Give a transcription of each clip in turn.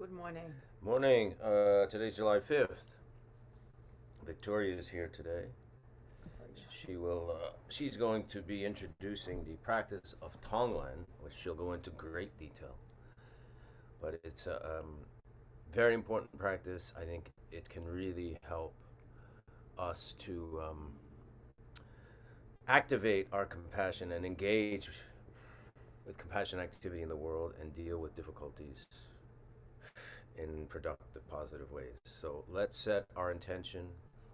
Good morning. Morning. Today's July 5th. Victoria is here today. She's going to be introducing the practice of Tonglen, which she'll go into great detail. But it's a very important practice. I think it can really help us to activate our compassion and engage with compassion activity in the world and deal with difficulties in productive, positive ways. So let's set our intention,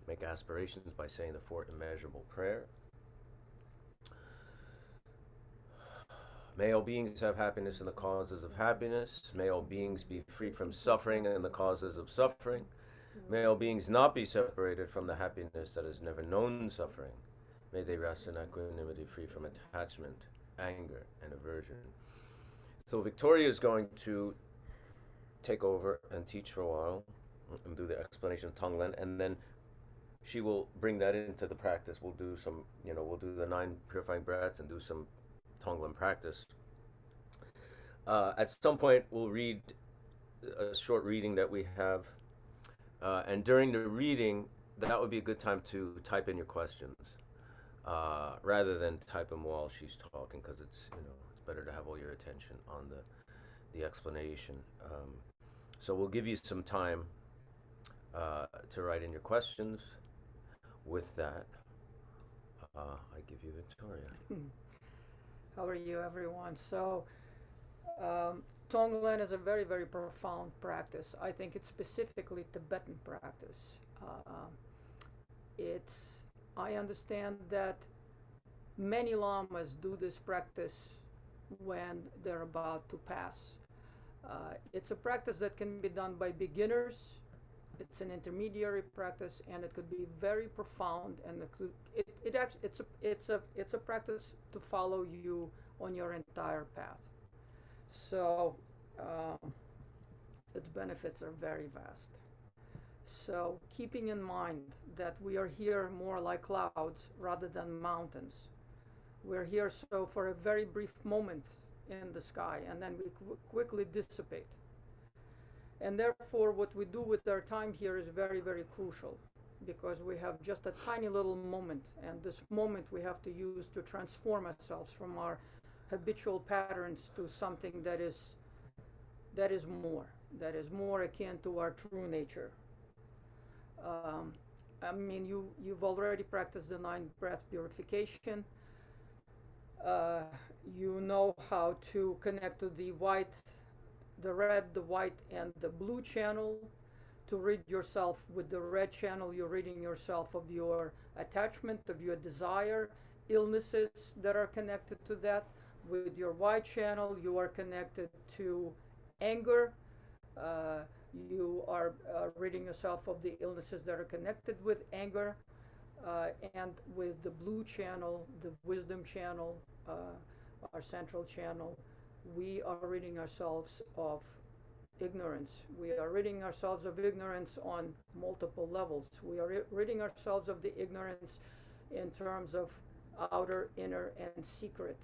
make aspirations by saying the four immeasurable prayer. May all beings have happiness and the causes of happiness. May all beings be free from suffering and the causes of suffering. May all beings not be separated from the happiness that has never known suffering. May they rest in equanimity, free from attachment, anger, and aversion. So Victoria is going to take over and teach for a while and do the explanation of Tonglen, and then she will bring that into the practice. We'll do some, we'll do the 9 purifying breaths and do some Tonglen practice. At some point, we'll read a short reading that we have, and during the reading, that would be a good time to type in your questions rather than type them while she's talking, because it's better to have all your attention on the explanation. So we'll give you some time to write in your questions. With that, I give you Victoria. How are you, everyone? Tonglen is a very, very profound practice. I think it's specifically Tibetan practice. I understand that many lamas do this practice when they're about to pass. It's a practice that can be done by beginners. It's an intermediary practice, and it could be very profound. And it's a practice to follow you on your entire path. So its benefits are very vast. So keeping in mind that we are here more like clouds rather than mountains. We're here so for a very brief moment in the sky, and then we quickly dissipate. And therefore, what we do with our time here is very, very crucial, because we have just a tiny little moment, and this moment we have to use to transform ourselves from our habitual patterns to something that is more akin to our true nature. I mean, you've already practiced the 9 breath purification. You know how to connect to the white, the red, the white, and the blue channel. To rid yourself with the red channel, you're ridding yourself of your attachment, of your desire, illnesses that are connected to that. With your white channel, you are connected to anger. You are ridding yourself of the illnesses that are connected with anger. And with the blue channel, the wisdom channel, our central channel, we are ridding ourselves of ignorance. We are ridding ourselves of ignorance on multiple levels. We are ridding ourselves of the ignorance in terms of outer, inner, and secret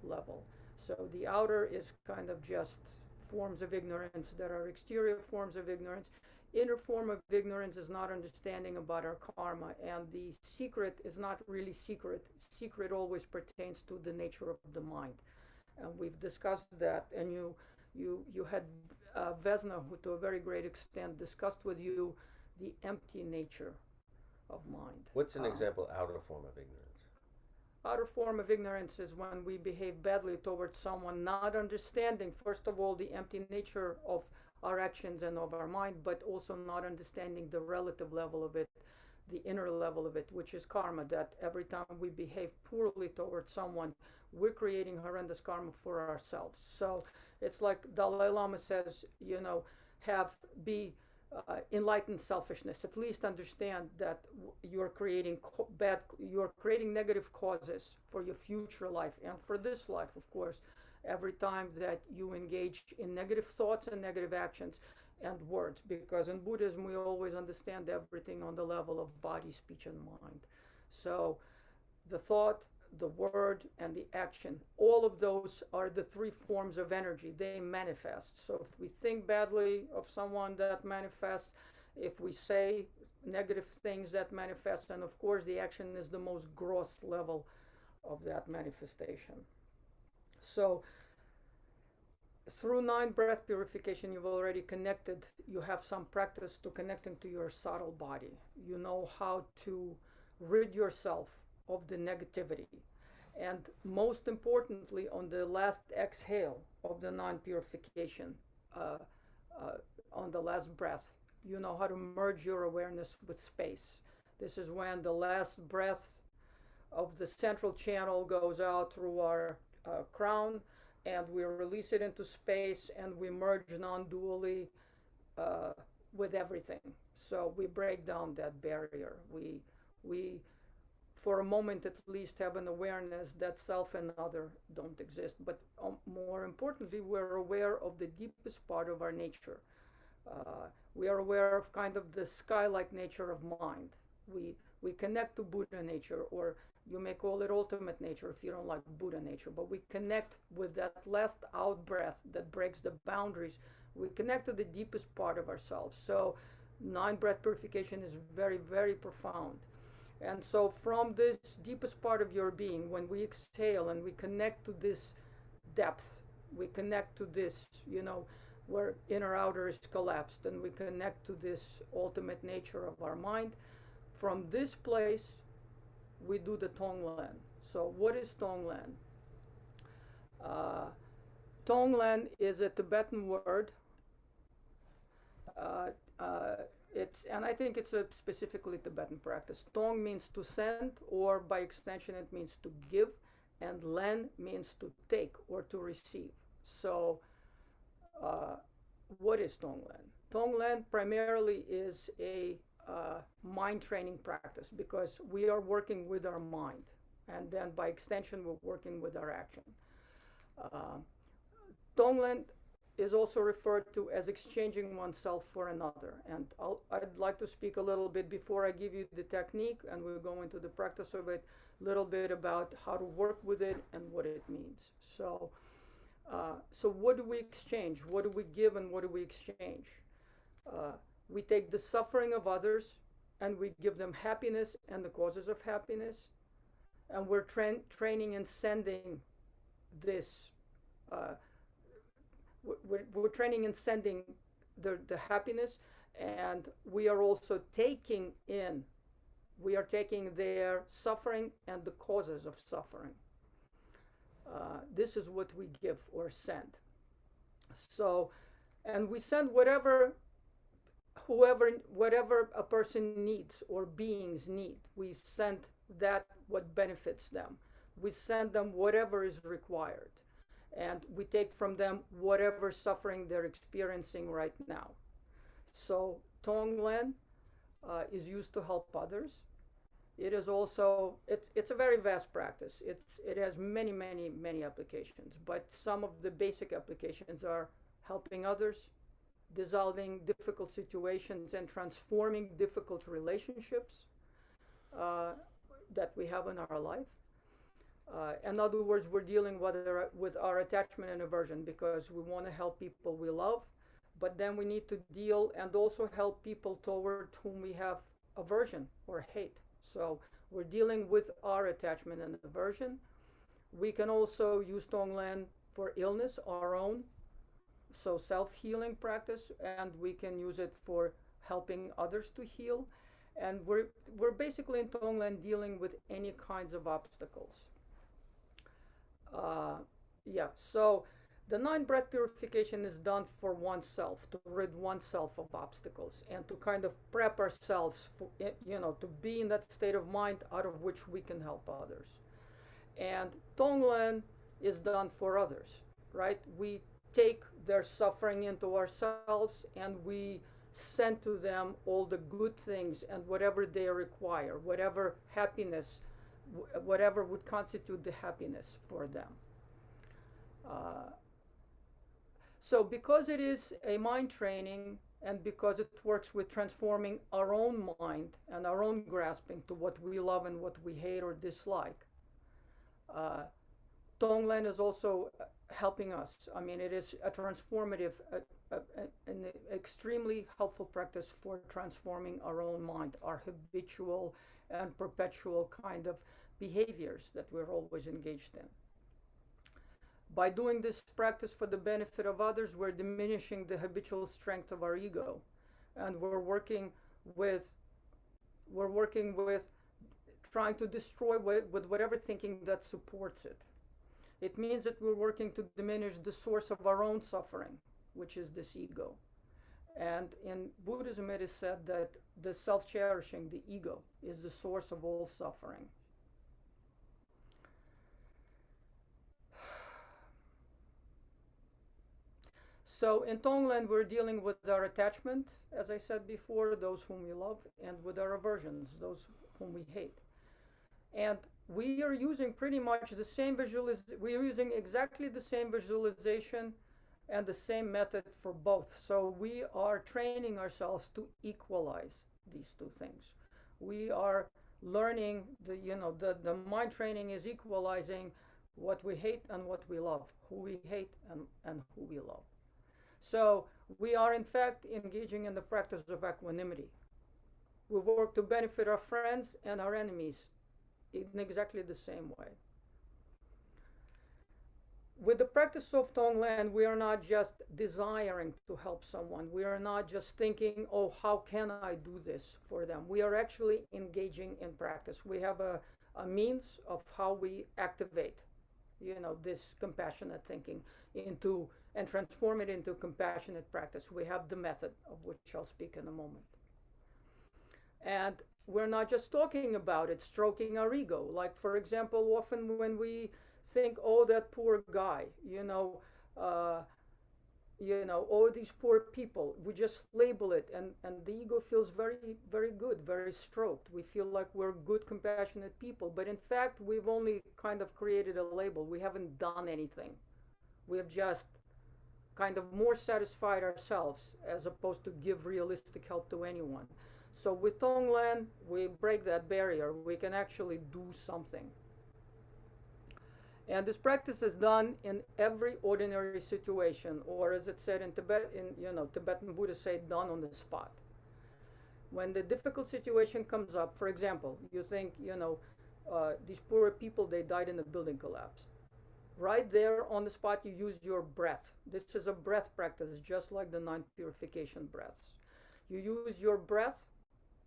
level. So the outer is kind of just forms of ignorance that are exterior forms of ignorance. Inner form of ignorance is not understanding about our karma, and the secret is not really secret. Secret always pertains to the nature of the mind, and we've discussed that. And you had Vesna, who to a very great extent discussed with you the empty nature of mind. What's an example outer form of ignorance? Outer form of ignorance is when we behave badly towards someone, not understanding, first of all, the empty nature of our actions and of our mind, but also not understanding the relative level of it, the inner level of it, which is karma, that every time we behave poorly towards someone, we're creating horrendous karma for ourselves. So it's like Dalai Lama says, be enlightened selfishness. At least understand that you're creating negative causes for your future life and for this life, of course, every time that you engage in negative thoughts and negative actions and words, because in Buddhism we always understand everything on the level of body, speech, and mind. So the thought, the word, and the action. All of those are the three forms of energy. They manifest. So if we think badly of someone, that manifests. If we say negative things, that manifests. And of course, the action is the most gross level of that manifestation. So through 9 breath purification, you've already connected. You have some practice to connecting to your subtle body. You know how to rid yourself of the negativity. And most importantly, on the last exhale of the 9 purification, on the last breath, you know how to merge your awareness with space. This is when the last breath of the central channel goes out through our crown, and we release it into space, and we merge non-dually with everything. So we break down that barrier. We for a moment at least have an awareness that self and other don't exist. But more importantly, we're aware of the deepest part of our nature. We are aware of kind of the sky-like nature of mind. We connect to Buddha nature, or you may call it ultimate nature if you don't like Buddha nature, but we connect with that last out breath that breaks the boundaries. We connect to the deepest part of ourselves. So 9 breath purification is very, very profound. And so from this deepest part of your being, when we exhale and we connect to this depth, we connect to this, where inner outer is collapsed, and we connect to this ultimate nature of our mind. From this place, we do the Tonglen. So what is Tonglen? Tonglen is a Tibetan word. And I think it's a specifically Tibetan practice. Tong means to send, or by extension it means to give, and Len means to take or to receive. So what is Tonglen? Tonglen primarily is a mind training practice, because we are working with our mind, and then by extension we're working with our action. Tonglen is also referred to as exchanging oneself for another, and I'd like to speak a little bit before I give you the technique, and we'll go into the practice of it, a little bit about how to work with it and what it means. So what do we exchange? What do we give, and what do we exchange? We take the suffering of others, and we give them happiness and the causes of happiness, and we're training and sending this. We're training and sending the happiness, and we are also taking their suffering and the causes of suffering. This is what we give or send. So, and we send whatever a person needs or beings need. We send that what benefits them. We send them whatever is required, and we take from them whatever suffering they're experiencing right now. So Tonglen is used to help others. It is also, it's a very vast practice. It has many, many, many applications, but some of the basic applications are helping others, dissolving difficult situations, and transforming difficult relationships that we have in our life. In other words, we're dealing with our attachment and aversion, because we want to help people we love, but then we need to deal and also help people toward whom we have aversion or hate. So we're dealing with our attachment and aversion. We can also use Tonglen for illness, our own, so self-healing practice, and we can use it for helping others to heal. And we're basically in Tonglen dealing with any kinds of obstacles. So the 9 breath purification is done for oneself, to rid oneself of obstacles, and to kind of prep ourselves for, to be in that state of mind out of which we can help others. And Tonglen is done for others, right? We take their suffering into ourselves, and we send to them all the good things and whatever they require, whatever happiness, whatever would constitute the happiness for them. So because it is a mind training, and because it works with transforming our own mind and our own grasping to what we love and what we hate or dislike, Uh, Tonglen is also helping us. I mean, it is a transformative, an extremely helpful practice for transforming our own mind, our habitual and perpetual kind of behaviors that we're always engaged in. By doing this practice for the benefit of others, we're diminishing the habitual strength of our ego, and with we're working with trying to destroy with whatever thinking that supports it. It means that we're working to diminish the source of our own suffering, which is this ego. And in Buddhism, it is said that the self-cherishing, the ego, is the source of all suffering. So in Tonglen, we're dealing with our attachment, as I said before, those whom we love, and with our aversions, those whom we hate. And we are using pretty much the same we're using exactly the same visualization and the same method for both. So we are training ourselves to equalize these two things. We are learning the mind training is equalizing what we hate and what we love, who we hate and who we love. So we are in fact engaging in the practice of equanimity. We work to benefit our friends and our enemies in exactly the same way. With the practice of Tonglen, we are not just desiring to help someone. We are not just thinking, oh, how can I do this for them? We are actually engaging in practice. We have a means of how we activate, this compassionate thinking and transform it into compassionate practice. We have the method, of which I'll speak in a moment. And we're not just talking about it, stroking our ego. Like, for example, often when we think, oh, that poor guy, oh, these poor people, we just label it, and the ego feels very, very good, very stroked. We feel like we're good, compassionate people, but in fact, we've only kind of created a label. We haven't done anything. We have just kind of more satisfied ourselves as opposed to give realistic help to anyone. So with Tonglen, we break that barrier. We can actually do something. And this practice is done in every ordinary situation, or as it said in Tibet, Tibetan Buddhists say, done on the spot. When the difficult situation comes up, for example, you think, these poor people, they died in a building collapse. Right there on the spot, you use your breath. This is a breath practice, just like the 9 purification breaths. You use your breath,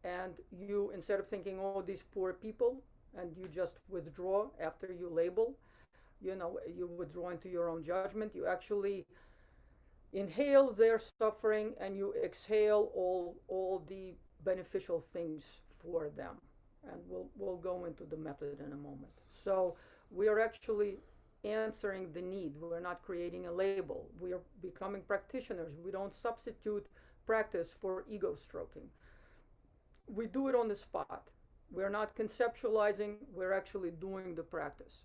and you, instead of thinking, oh, these poor people, and you just withdraw after you label, you withdraw into your own judgment. You actually inhale their suffering, and you exhale all the beneficial things for them. And we'll go into the method in a moment. So we are actually answering the need. We're not creating a label. We are becoming practitioners. We don't substitute practice for ego stroking. We do it on the spot. We're not conceptualizing, we're actually doing the practice.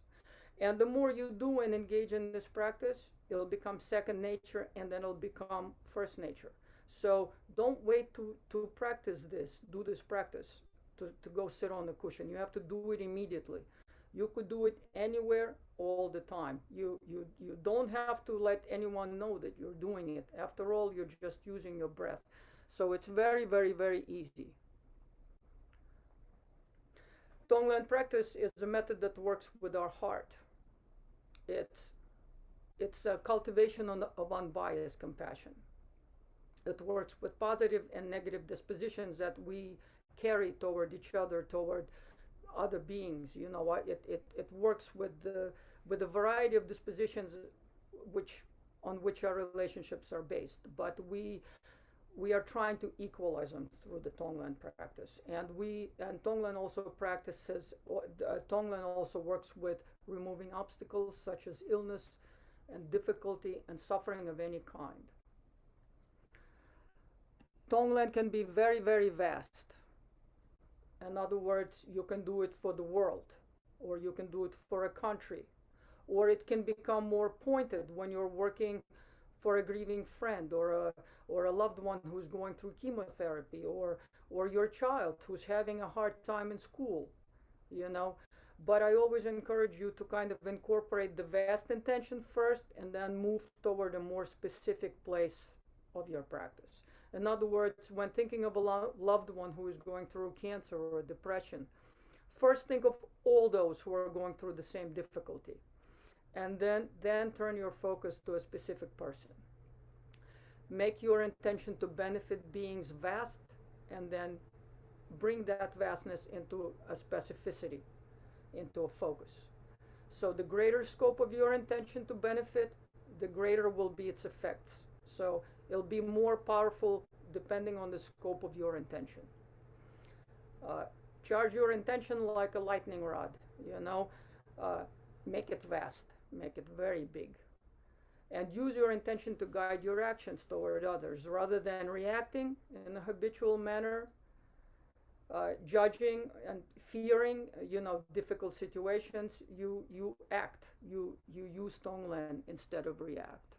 And the more you do and engage in this practice, it'll become second nature, and then it'll become first nature. So don't wait to practice this, do this practice, to go sit on the cushion. You have to do it immediately. You could do it anywhere, all the time. You don't have to let anyone know that you're doing it. After all, you're just using your breath. So it's very, very, very easy. Tonglen practice is a method that works with our heart. It's a cultivation of unbiased compassion. It works with positive and negative dispositions that we carry toward each other, toward other beings. It works with a variety of dispositions on which our relationships are based. But we are trying to equalize them through the Tonglen practice. And Tonglen also works with removing obstacles such as illness and difficulty and suffering of any kind. Tonglen can be very, very vast. In other words, you can do it for the world, or you can do it for a country, or it can become more pointed when you're working for a grieving friend, or a loved one who's going through chemotherapy, or your child who's having a hard time in school, But I always encourage you to kind of incorporate the vast intention first and then move toward a more specific place of your practice. In other words, when thinking of a loved one who is going through cancer or depression, first think of all those who are going through the same difficulty, and then turn your focus to a specific person. Make your intention to benefit beings vast, and then bring that vastness into a specificity, into a focus. So the greater scope of your intention to benefit, the greater will be its effects. So it'll be more powerful depending on the scope of your intention. Charge your intention like a lightning rod, make it vast, make it very big. And use your intention to guide your actions toward others rather than reacting in a habitual manner, judging and fearing, difficult situations. You act, you use Tonglen instead of react.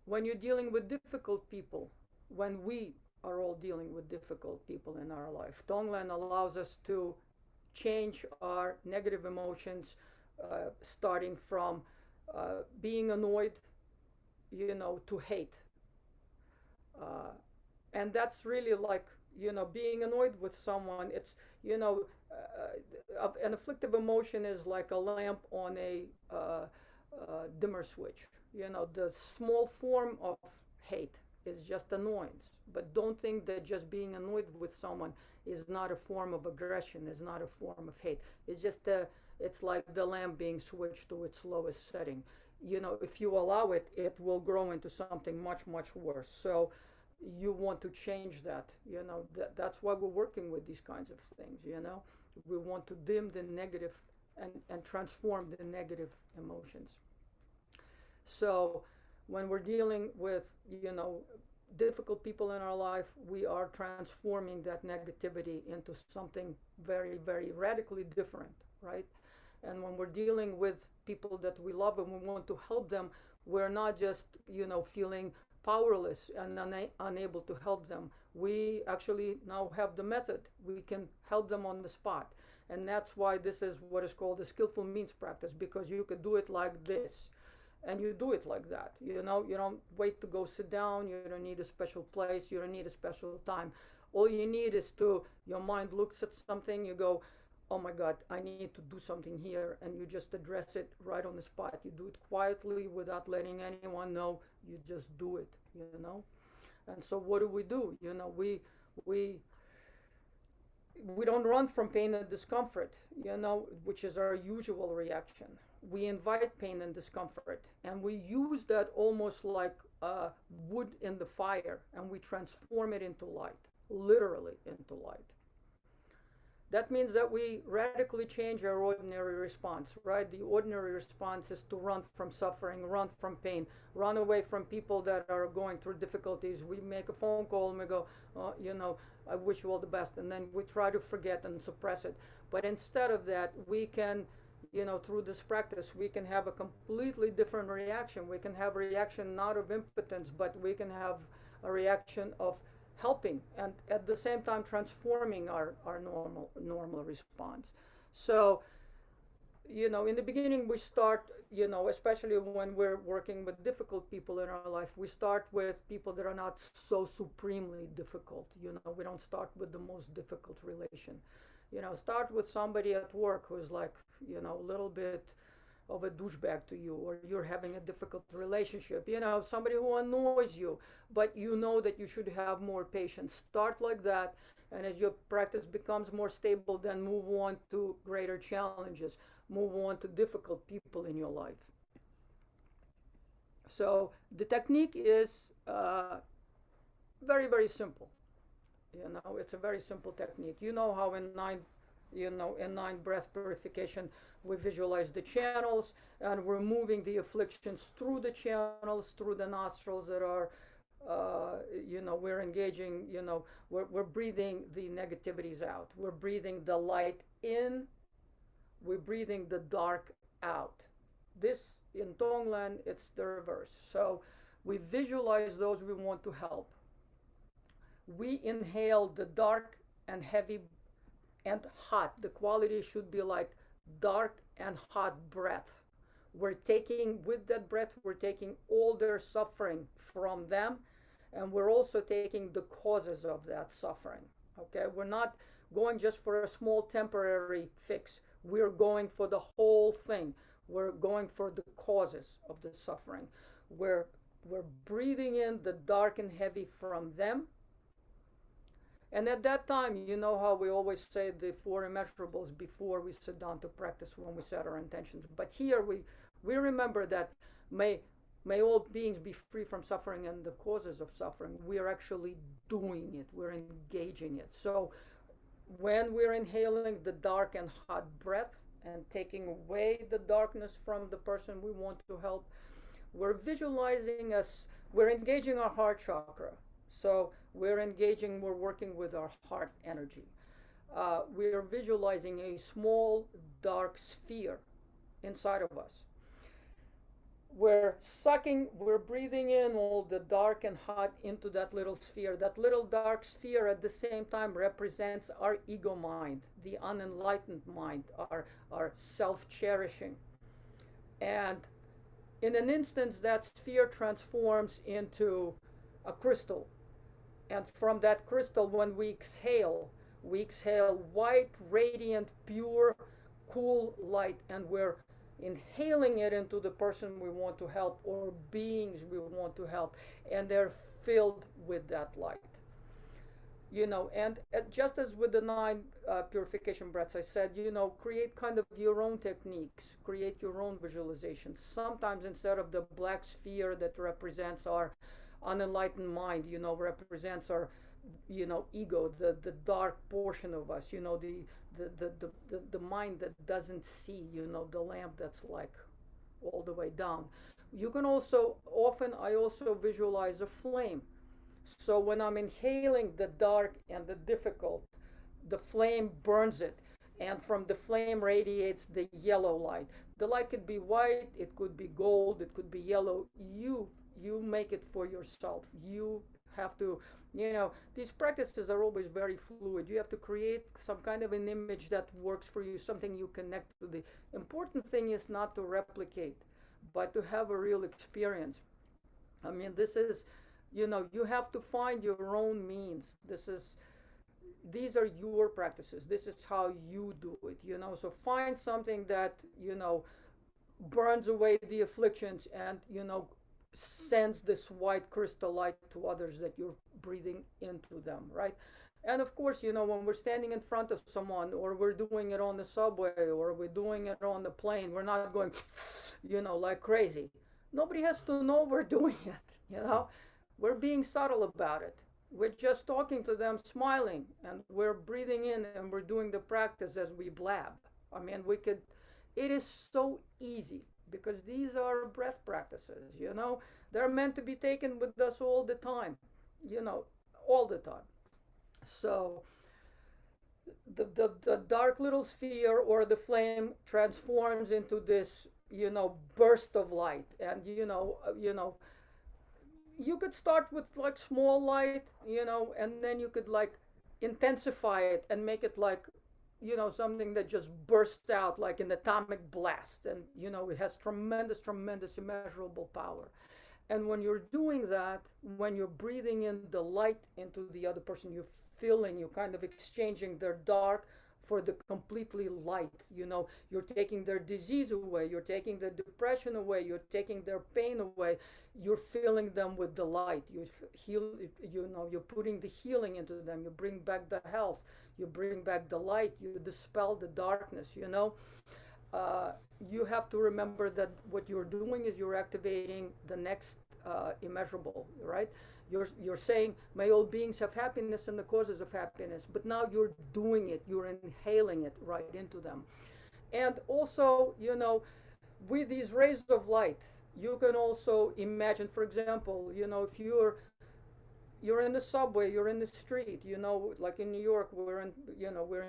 When you're dealing with difficult people, when we are all dealing with difficult people in our life, Tonglen allows us to change our negative emotions, starting from being annoyed, to hate. And that's really like, being annoyed with someone. It's, an afflictive emotion is like a lamp on a dimmer switch. The small form of hate is just annoyance. But don't think that just being annoyed with someone is not a form of aggression, is not a form of hate. It's like the lamp being switched to its lowest setting. If you allow it, it will grow into something much, much worse. So you want to change that. That's why we're working with these kinds of things. We want to dim the negative and transform the negative emotions. So when we're dealing with, difficult people in our life, we are transforming that negativity into something very, very radically different, right? And when we're dealing with people that we love and we want to help them, we're not just, feeling powerless and unable to help them. We actually now have the method. We can help them on the spot. And that's why this is what is called a skillful means practice, because you could do it like this. And you do it like that. You don't wait to go sit down. You don't need a special place. You don't need a special time. All you need is your mind looks at something, you go, oh my God, I need to do something here. And you just address it right on the spot. You do it quietly without letting anyone know. You just do it, And so what do? We don't run from pain and discomfort, which is our usual reaction. We invite pain and discomfort, and we use that almost like wood in the fire, and we transform it into light, literally into light. That means that we radically change our ordinary response, right? The ordinary response is to run from suffering, run from pain, run away from people that are going through difficulties. We make a phone call and we go, I wish you all the best, and then we try to forget and suppress it. But instead of that, we can, through this practice, we can have a completely different reaction. We can have a reaction not of impotence, but we can have a reaction of helping and at the same time transforming our normal response. So, in the beginning we start, especially when we're working with difficult people in our life, we start with people that are not so supremely difficult. We don't start with the most difficult relation. Start with somebody at work who's like, a little bit of a douchebag to you, or you're having a difficult relationship, somebody who annoys you, but that you should have more patience. Start like that, and as your practice becomes more stable, then move on to greater challenges, move on to difficult people in your life. So the technique is very, very simple. It's a very simple technique. How in nine breath purification, we visualize the channels and we're moving the afflictions through the channels, through the nostrils that are, we're engaging, we're breathing the negativities out. We're breathing the light in, we're breathing the dark out. This, in Tonglen, it's the reverse. So we visualize those we want to help. We inhale the dark and heavy and hot. The quality should be like dark and hot breath. We're taking, with that breath, we're taking all their suffering from them, and we're also taking the causes of that suffering. Okay, we're not going just for a small temporary fix. We're going for the whole thing. We're going for the causes of the suffering. We're breathing in the dark and heavy from them. And at that time, you know how we always say the four immeasurables before we sit down to practice, when we set our intentions. But here we remember that may all beings be free from suffering and the causes of suffering. We are actually doing it. We're engaging it. So when we're inhaling the dark and hot breath and taking away the darkness from the person we want to help, we're visualizing us, we're engaging our heart chakra. So we're working with our heart energy. We are visualizing a small dark sphere inside of us. We're breathing in all the dark and hot into that little sphere. That little dark sphere at the same time represents our ego mind, the unenlightened mind, our self-cherishing. And in an instance, that sphere transforms into a crystal. And from that crystal, when we exhale white, radiant, pure, cool light, and we're inhaling it into the person we want to help or beings we want to help, and they're filled with that light. And just as with the 9 purification breaths, I said, create kind of your own techniques, create your own visualizations. Sometimes instead of the black sphere that represents our unenlightened mind, represents our, ego, the dark portion of us, the mind that doesn't see, the lamp that's like all the way down. You can also, I also visualize a flame. So when I'm inhaling the dark and the difficult, the flame burns it, and from the flame radiates the yellow light. The light could be white, it could be gold, it could be yellow. You make it for yourself. You have to, these practices are always very fluid. You have to create some kind of an image that works for you, something you connect to. The important thing is not to replicate, but to have a real experience. I mean, this is, you have to find your own means. These are your practices. This is how you do it, So find something that, burns away the afflictions and, sends this white crystal light to others that you're breathing into them, right? And of course, when we're standing in front of someone, or we're doing it on the subway, or we're doing it on the plane, we're not going, like crazy. Nobody has to know we're doing it, We're being subtle about it. We're just talking to them, smiling, and we're breathing in, and we're doing the practice as we blab. I mean, it is so easy, because these are breath practices, They're meant to be taken with us all the time, all the time. So the dark little sphere or the flame transforms into this, burst of light. And, you could start with like small light, and then you could like intensify it and make it like, something that just bursts out like an atomic blast. And, it has tremendous, tremendous, immeasurable power. And when you're doing that, when you're breathing in the light into the other person, you're kind of exchanging their dark for the completely light. You're taking their disease away, you're taking their depression away, you're taking their pain away, you're filling them with the light. You heal, you're putting the healing into them, you bring back the health, you bring back the light, you dispel the darkness. You have to remember that what you're doing is you're activating the next immeasurable, right? You're saying, may all beings have happiness and the causes of happiness, but now you're doing it, you're inhaling it right into them. And also, with these rays of light, you can also imagine, for example, if you're in the subway, you're in the street, like in New York, we're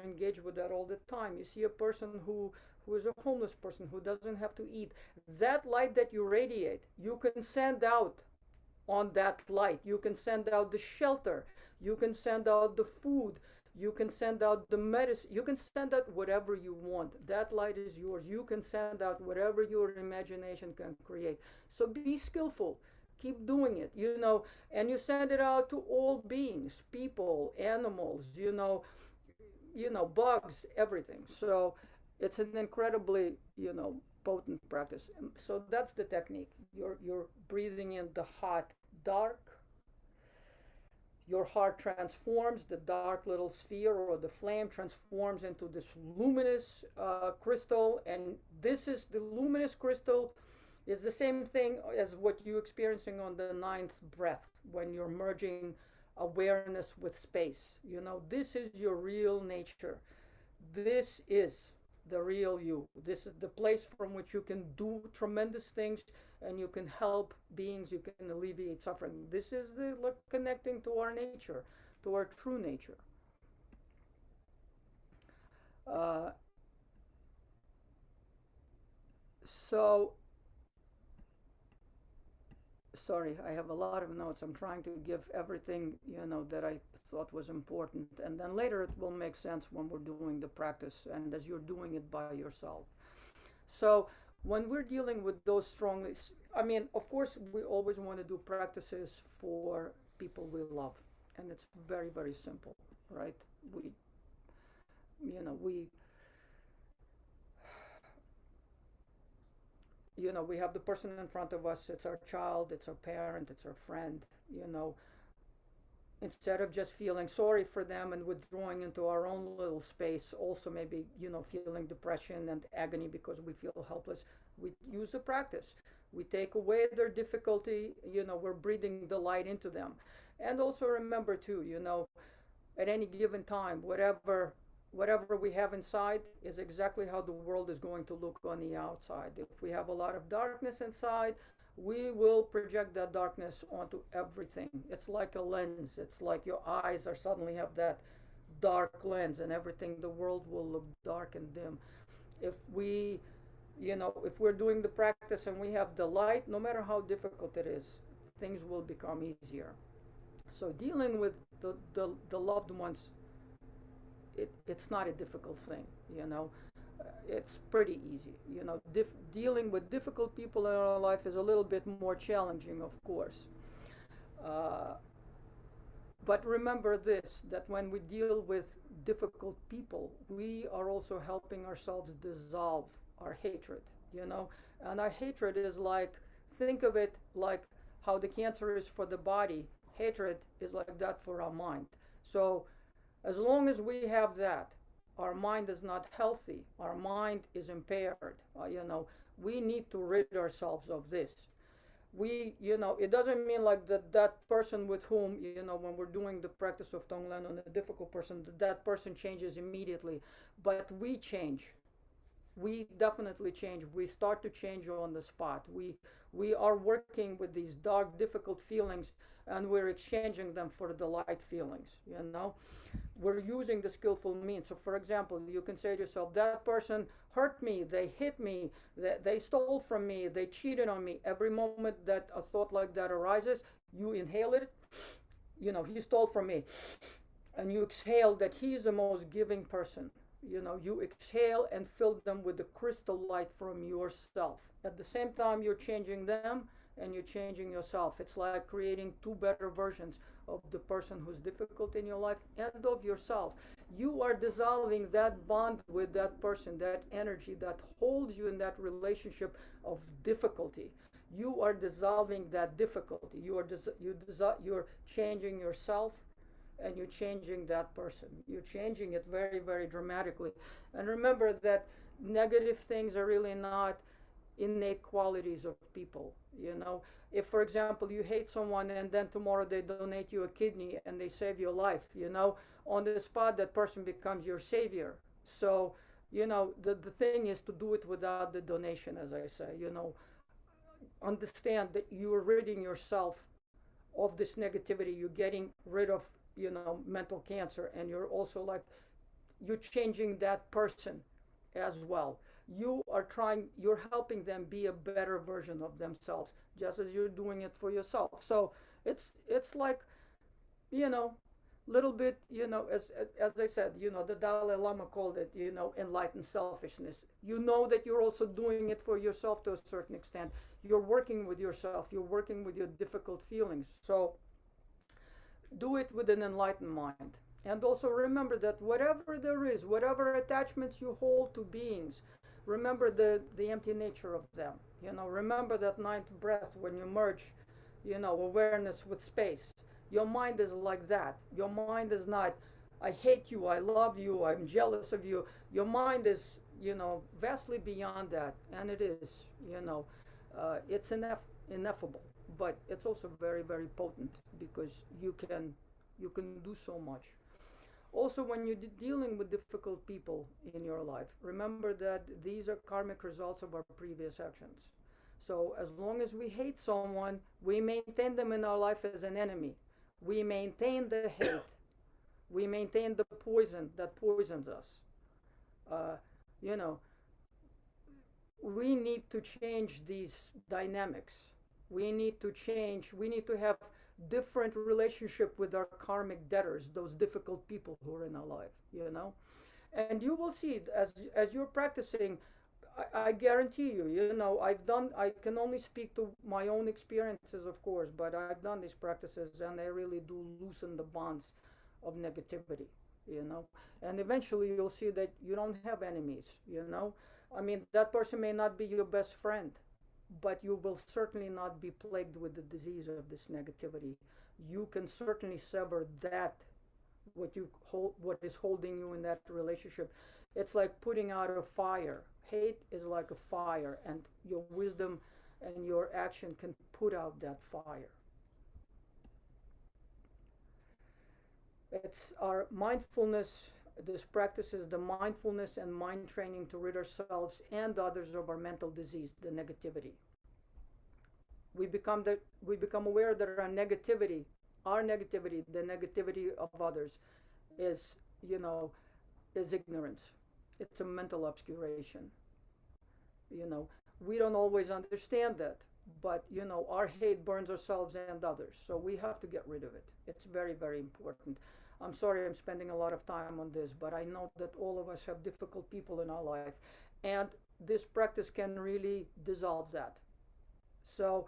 engaged with that all the time. You see a person who is a homeless person who doesn't have to eat. That light that you radiate, you can send out on that light. You can send out the shelter. You can send out the food. You can send out the medicine. You can send out whatever you want. That light is yours. You can send out whatever your imagination can create. So be skillful. Keep doing it, and you send it out to all beings, people, animals, bugs, everything. So it's an incredibly, potent practice. So that's the technique. You're breathing in the hot, dark. Your heart transforms, the dark little sphere or the flame transforms into this luminous crystal, and this is the luminous crystal is the same thing as what you're experiencing on the ninth breath when you're merging awareness with space. This is your real nature. This is the real you. This is the place from which you can do tremendous things, and you can help beings, you can alleviate suffering. This is the connecting to our nature, to our true nature. So sorry, I have a lot of notes. I'm trying to give everything, that I thought was important. And then later it will make sense when we're doing the practice and as you're doing it by yourself. So when we're dealing with those strongly, of course, we always want to do practices for people we love. And it's very, very simple, right? We have the person in front of us. It's our child, it's our parent, it's our friend. Instead of just feeling sorry for them and withdrawing into our own little space, also maybe feeling depression and agony because we feel helpless, we use the practice. We take away their difficulty. We're breathing the light into them. And also remember too, at any given time, whatever we have inside is exactly how the world is going to look on the outside. If we have a lot of darkness inside, we will project that darkness onto everything. It's like a lens. It's like your eyes are suddenly have that dark lens, and everything, the world will look dark and dim. If if we're doing the practice and we have the light, no matter how difficult it is, things will become easier. So dealing with the loved ones, it's not a difficult thing. It's pretty easy. Dealing with difficult people in our life is a little bit more challenging, of course. But remember this, that when we deal with difficult people, we are also helping ourselves dissolve our hatred, And our hatred is like, think of it like how the cancer is for the body, hatred is like that for our mind. So as long as we have that, our mind is not healthy, our mind is impaired. We need to rid ourselves of this. It doesn't mean like that person with whom, when we're doing the practice of Tonglen on a difficult person, that person changes immediately. But we change. We definitely change. We start to change on the spot. We are working with these dark, difficult feelings, and we're exchanging them for the light feelings. We're using the skillful means. So for example, you can say to yourself, that person hurt me, they hit me, they stole from me, they cheated on me. Every moment that a thought like that arises, you inhale it. He stole from me, and you exhale that he is the most giving person. You exhale and fill them with the crystal light from yourself. At the same time, you're changing them and you're changing yourself. It's like creating two better versions of the person who's difficult in your life and of yourself. You are dissolving that bond with that person, that energy that holds you in that relationship of difficulty. You are dissolving that difficulty. You're changing yourself, and you're changing that person. You're changing it very, very dramatically. And remember that negative things are really not innate qualities of people. If for example you hate someone and then tomorrow they donate you a kidney and they save your life, on the spot that person becomes your savior. So the thing is to do it without the donation, as I say. Understand that you're ridding yourself of this negativity. You're getting rid of mental cancer, and you're also like, you're changing that person as well. You're helping them be a better version of themselves, just as you're doing it for yourself. So it's like, little bit, as I said, the Dalai Lama called it, enlightened selfishness. You know that you're also doing it for yourself to a certain extent. You're working with yourself. You're working with your difficult feelings. So do it with an enlightened mind. And also remember that whatever there is, whatever attachments you hold to beings, remember the empty nature of them. Remember that ninth breath when you merge, awareness with space. Your mind is like that. Your mind is not, I hate you, I love you, I'm jealous of you. Your mind is, vastly beyond that. And it is, it's ineffable. But it's also very, very potent because you can do so much. Also, when you're dealing with difficult people in your life, remember that these are karmic results of our previous actions. So as long as we hate someone, we maintain them in our life as an enemy. We maintain the hate. We maintain the poison that poisons us. Uh, you know, we need to change these dynamics. We need to have different relationship with our karmic debtors, those difficult people who are in our life. And you will see as you're practicing, I guarantee you, I can only speak to my own experiences, of course, but I've done these practices and they really do loosen the bonds of negativity, you know. And eventually you'll see that you don't have enemies. I mean, that person may not be your best friend, but you will certainly not be plagued with the disease of this negativity. You can certainly sever that, what is holding you in that relationship. It's like putting out a fire. Hate is like a fire, and your wisdom and your action can put out that fire. It's our mindfulness. This practices the mindfulness and mind training to rid ourselves and others of our mental disease, the negativity. We become aware that our negativity, the negativity of others, is you know is ignorance. It's a mental obscuration. You know, we don't always understand that, but our hate burns ourselves and others. So we have to get rid of it. It's very, very important. I'm sorry I'm spending a lot of time on this, but I know that all of us have difficult people in our life, and this practice can really dissolve that. So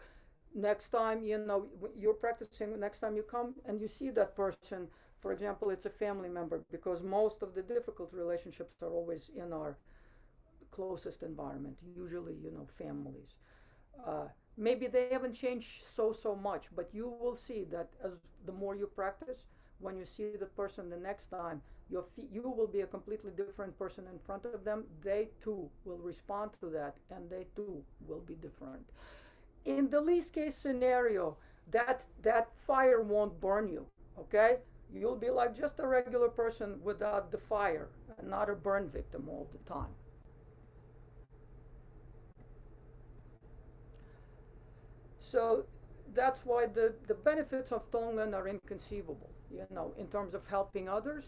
next time you're practicing, next time you come and you see that person, for example, it's a family member, because most of the difficult relationships are always in our closest environment, usually families. Maybe they haven't changed so much, but you will see that as the more you practice, when you see that person the next time, you will be a completely different person in front of them. They too will respond to that, and they too will be different. In the least case scenario, that fire won't burn you. Okay, you'll be like just a regular person without the fire, and not a burn victim all the time. So that's why the benefits of Tonglen are inconceivable, in terms of helping others,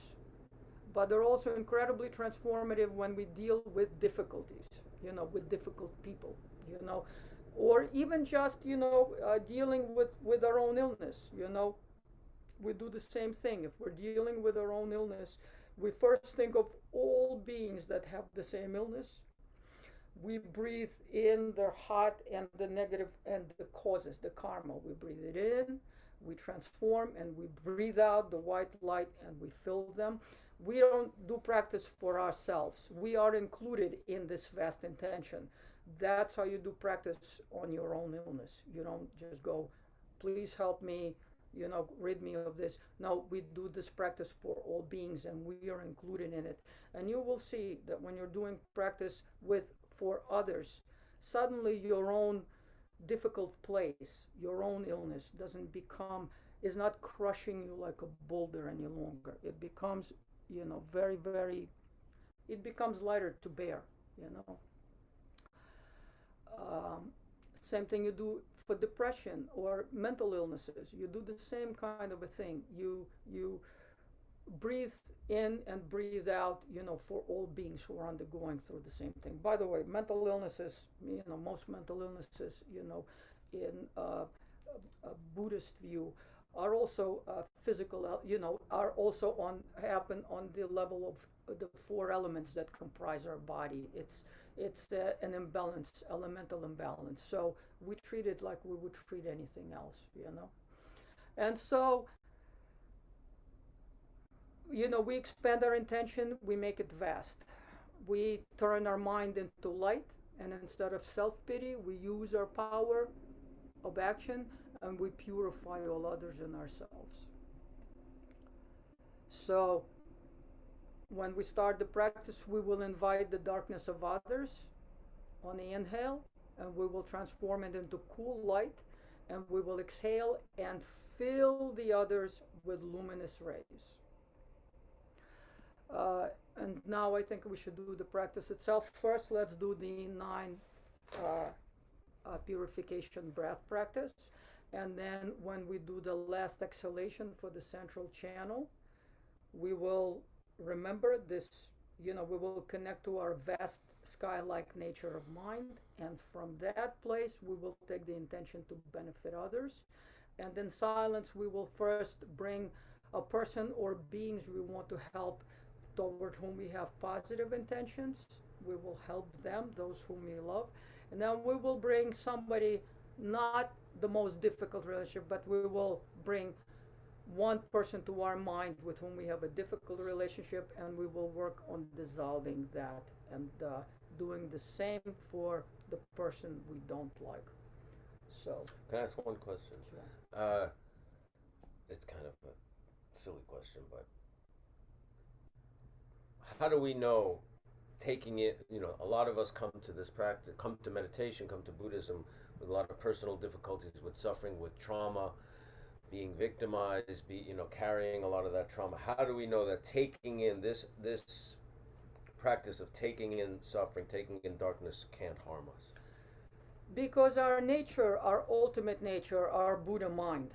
but they're also incredibly transformative when we deal with difficulties, with difficult people, you know, or even just, dealing with our own illness. We do the same thing. If we're dealing with our own illness, we first think of all beings that have the same illness. We breathe in the hot and the negative and the causes, the karma. We breathe it in, we transform, and we breathe out the white light and we fill them. We don't do practice for ourselves. We are included in this vast intention. That's how you do practice on your own illness. You don't just go, please help me, rid me of this. No, we do this practice for all beings, and we are included in it. And you will see that when you're doing practice for others, suddenly your own difficult place, your own illness is not crushing you like a boulder any longer. It becomes, very, very, it becomes lighter to bear, you know. Same thing you do for depression or mental illnesses. You do the same kind of a thing. You breathe in and breathe out, for all beings who are undergoing through the same thing. By the way, mental illnesses, most mental illnesses, in a Buddhist view, are also physical, are also happen on the level of the four elements that comprise our body. It's an imbalance, elemental imbalance. So we treat it like we would treat anything else. And so, we expand our intention, we make it vast. We turn our mind into light, and instead of self-pity, we use our power of action, and we purify all others and ourselves. So when we start the practice, we will invite the darkness of others on the inhale, and we will transform it into cool light, and we will exhale and fill the others with luminous rays. And now I think we should do the practice itself. First, let's do the 9 purification breath practice. And then when we do the last exhalation for the central channel, we will remember this, we will connect to our vast sky-like nature of mind. And from that place, we will take the intention to benefit others. And in silence, we will first bring a person or beings we want to help, toward whom we have positive intentions. We will help them, those whom we love. And then we will bring somebody, not the most difficult relationship, but we will bring one person to our mind with whom we have a difficult relationship, and we will work on dissolving that and doing the same for the person we don't like. So, can I ask one question? Sure. It's kind of a silly question, but how do we know, taking it, a lot of us come to this practice, come to meditation, come to Buddhism with a lot of personal difficulties, with suffering, with trauma, being victimized, carrying a lot of that trauma. How do we know that taking in this practice of taking in suffering, taking in darkness, can't harm us? Because our nature, our ultimate nature, our Buddha mind,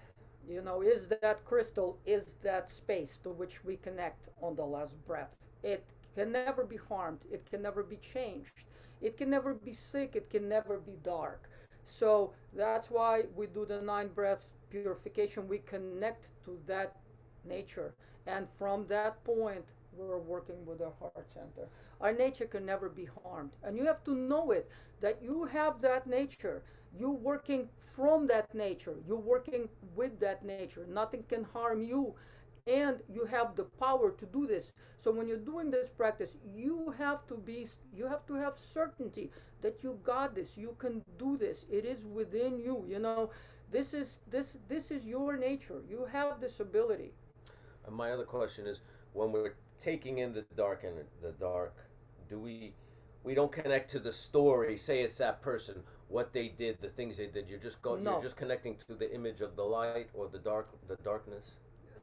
is that crystal, is that space to which we connect on the last breath. It can never be harmed. It can never be changed. It can never be sick. It can never be dark. So that's why we do the 9 breaths purification. We connect to that nature. And from that point, we're working with our heart center. Our nature can never be harmed. And you have to know it, that you have that nature. You're working from that nature. You're working with that nature. Nothing can harm you. And you have the power to do this. So when you're doing this practice, you have to have certainty that you got this. You can do this. It is within you. This is your nature. You have this ability. And my other question is, when we're taking in the dark, do we don't connect to the story? Say it's that person, what they did, the things they did. No. You're just connecting to the image of the light or the darkness.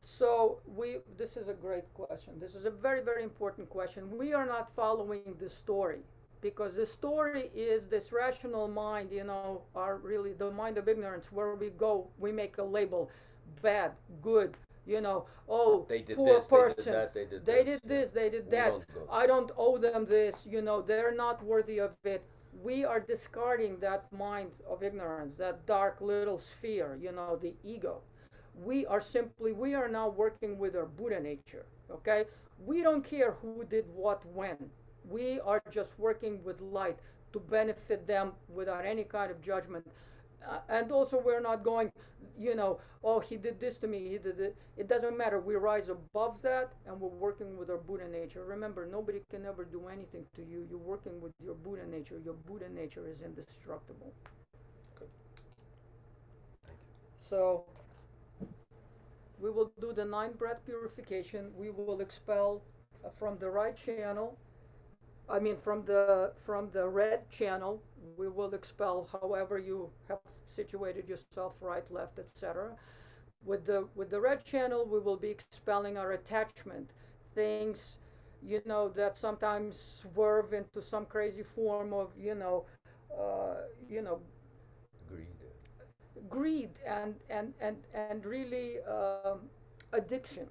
So this is a great question. This is a very, very important question. We are not following the story, because the story is this rational mind, are really the mind of ignorance, where we make a label, bad, good, they did poor this, person, they did this, they did that. I don't owe them this, they're not worthy of it. We are discarding that mind of ignorance, that dark little sphere, the ego. We are now working with our Buddha nature, okay? We don't care who did what when. We are just working with light to benefit them without any kind of judgment. And also, we're not going, oh, he did this to me, he did it. It doesn't matter. We rise above that, and we're working with our Buddha nature. Remember, nobody can ever do anything to you. You're working with your Buddha nature. Your Buddha nature is indestructible. Good. Thank you. So we will do the 9 breath purification. We will expel from the right channel, from the red channel, we will expel however you have situated yourself, right, left, etc. With the red channel, we will be expelling our attachment, things, that sometimes swerve into some crazy form of, greed and really addiction,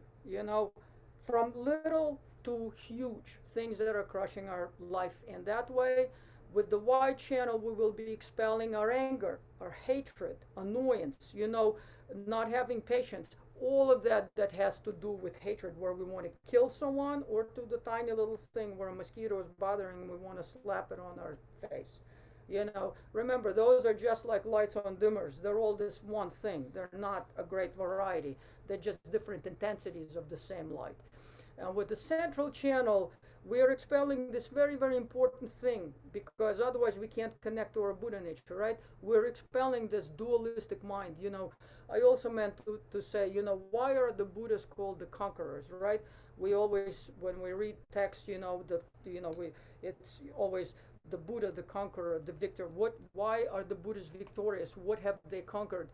from little to huge things that are crushing our life in that way. With the white channel, we will be expelling our anger, our hatred, annoyance, not having patience, all of that that has to do with hatred, where we want to kill someone, or to the tiny little thing where a mosquito is bothering and we want to slap it on our face. Remember, those are just like lights on dimmers. They're all this one thing. They're not a great variety. They're just different intensities of the same light. And with the central channel, we are expelling this very, very important thing, because otherwise we can't connect to our Buddha nature, right? We're expelling this dualistic mind. I also meant to say, why are the Buddhas called the conquerors, right? We always, when we read text, it's always the Buddha, the conqueror, the victor. Why are the Buddhas victorious? What have they conquered?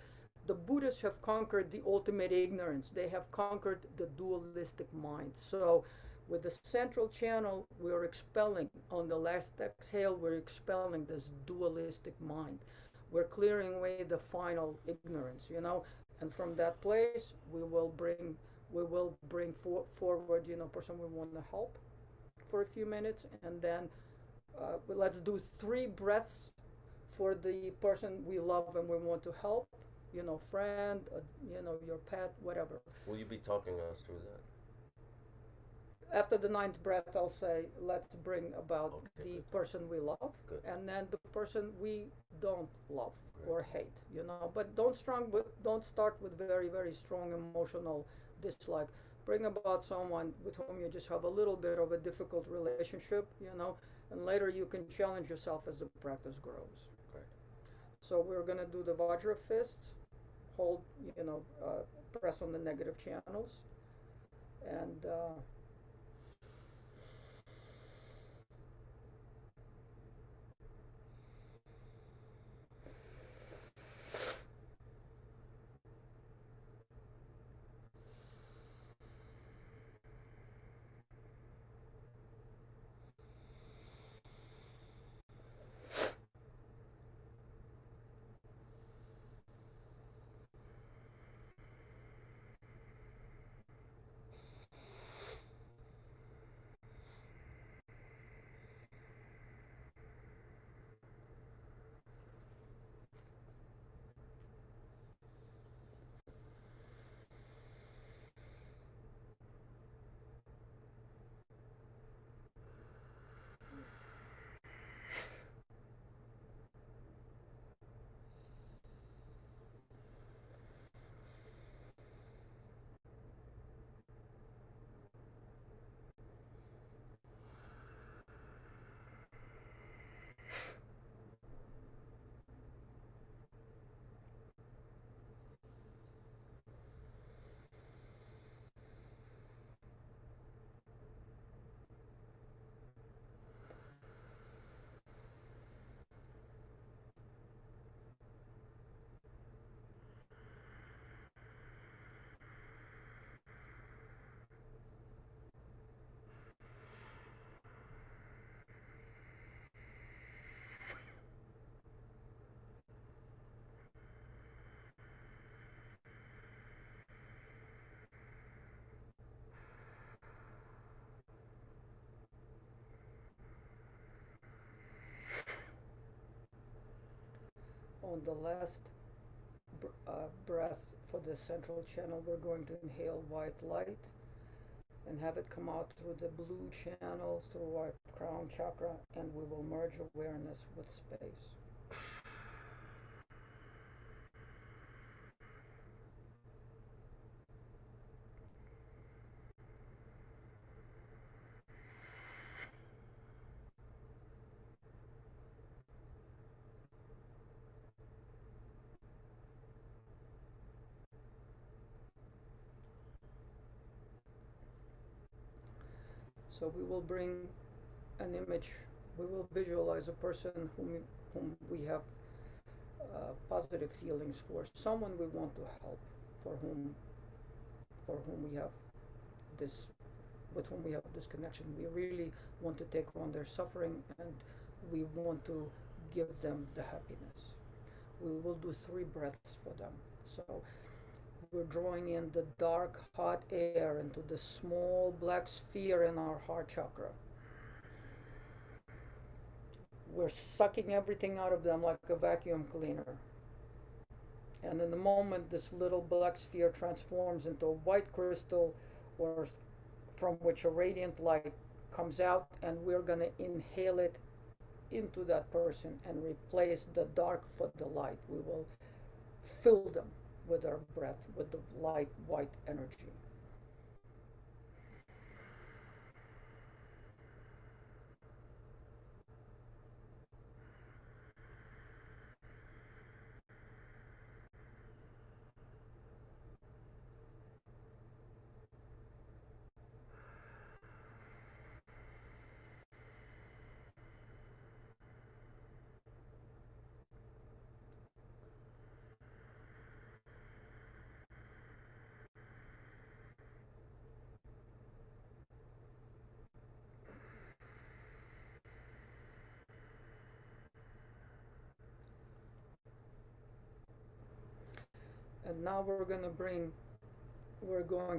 The Buddhists have conquered the ultimate ignorance. They have conquered the dualistic mind. So with the central channel, we're expelling, on the last exhale, we're expelling this dualistic mind. We're clearing away the final ignorance, and from that place, we will bring forward, person we want to help for a few minutes, and then let's do 3 breaths for the person we love and we want to help, friend, your pet, whatever. Will you be talking us through that? After the 9th breath, I'll say, let's bring about the person we love, and then the person we don't love or hate, But don't start with very, very strong emotional dislike. Bring about someone with whom you just have a little bit of a difficult relationship, and later you can challenge yourself as the practice grows. Right. So we're going to do the Vajra fists, hold, press on the negative channels, and on the last breath for the central channel, we're going to inhale white light and have it come out through the blue channel, through our crown chakra, and we will merge awareness with space. So we will bring an image, we will visualize a person whom we have positive feelings for, someone we want to help, for whom we have this, with whom we have this connection. We really want to take on their suffering, and we want to give them the happiness. We will do 3 breaths for them. So we're drawing in the dark, hot air into the small black sphere in our heart chakra. we're sucking everything out of them like a vacuum cleaner. And in the moment this little black sphere transforms into a white crystal, or from which a radiant light comes out, and we're going to inhale it into that person and replace the dark for the light. We will fill them with our breath, with the light white energy. And now we're going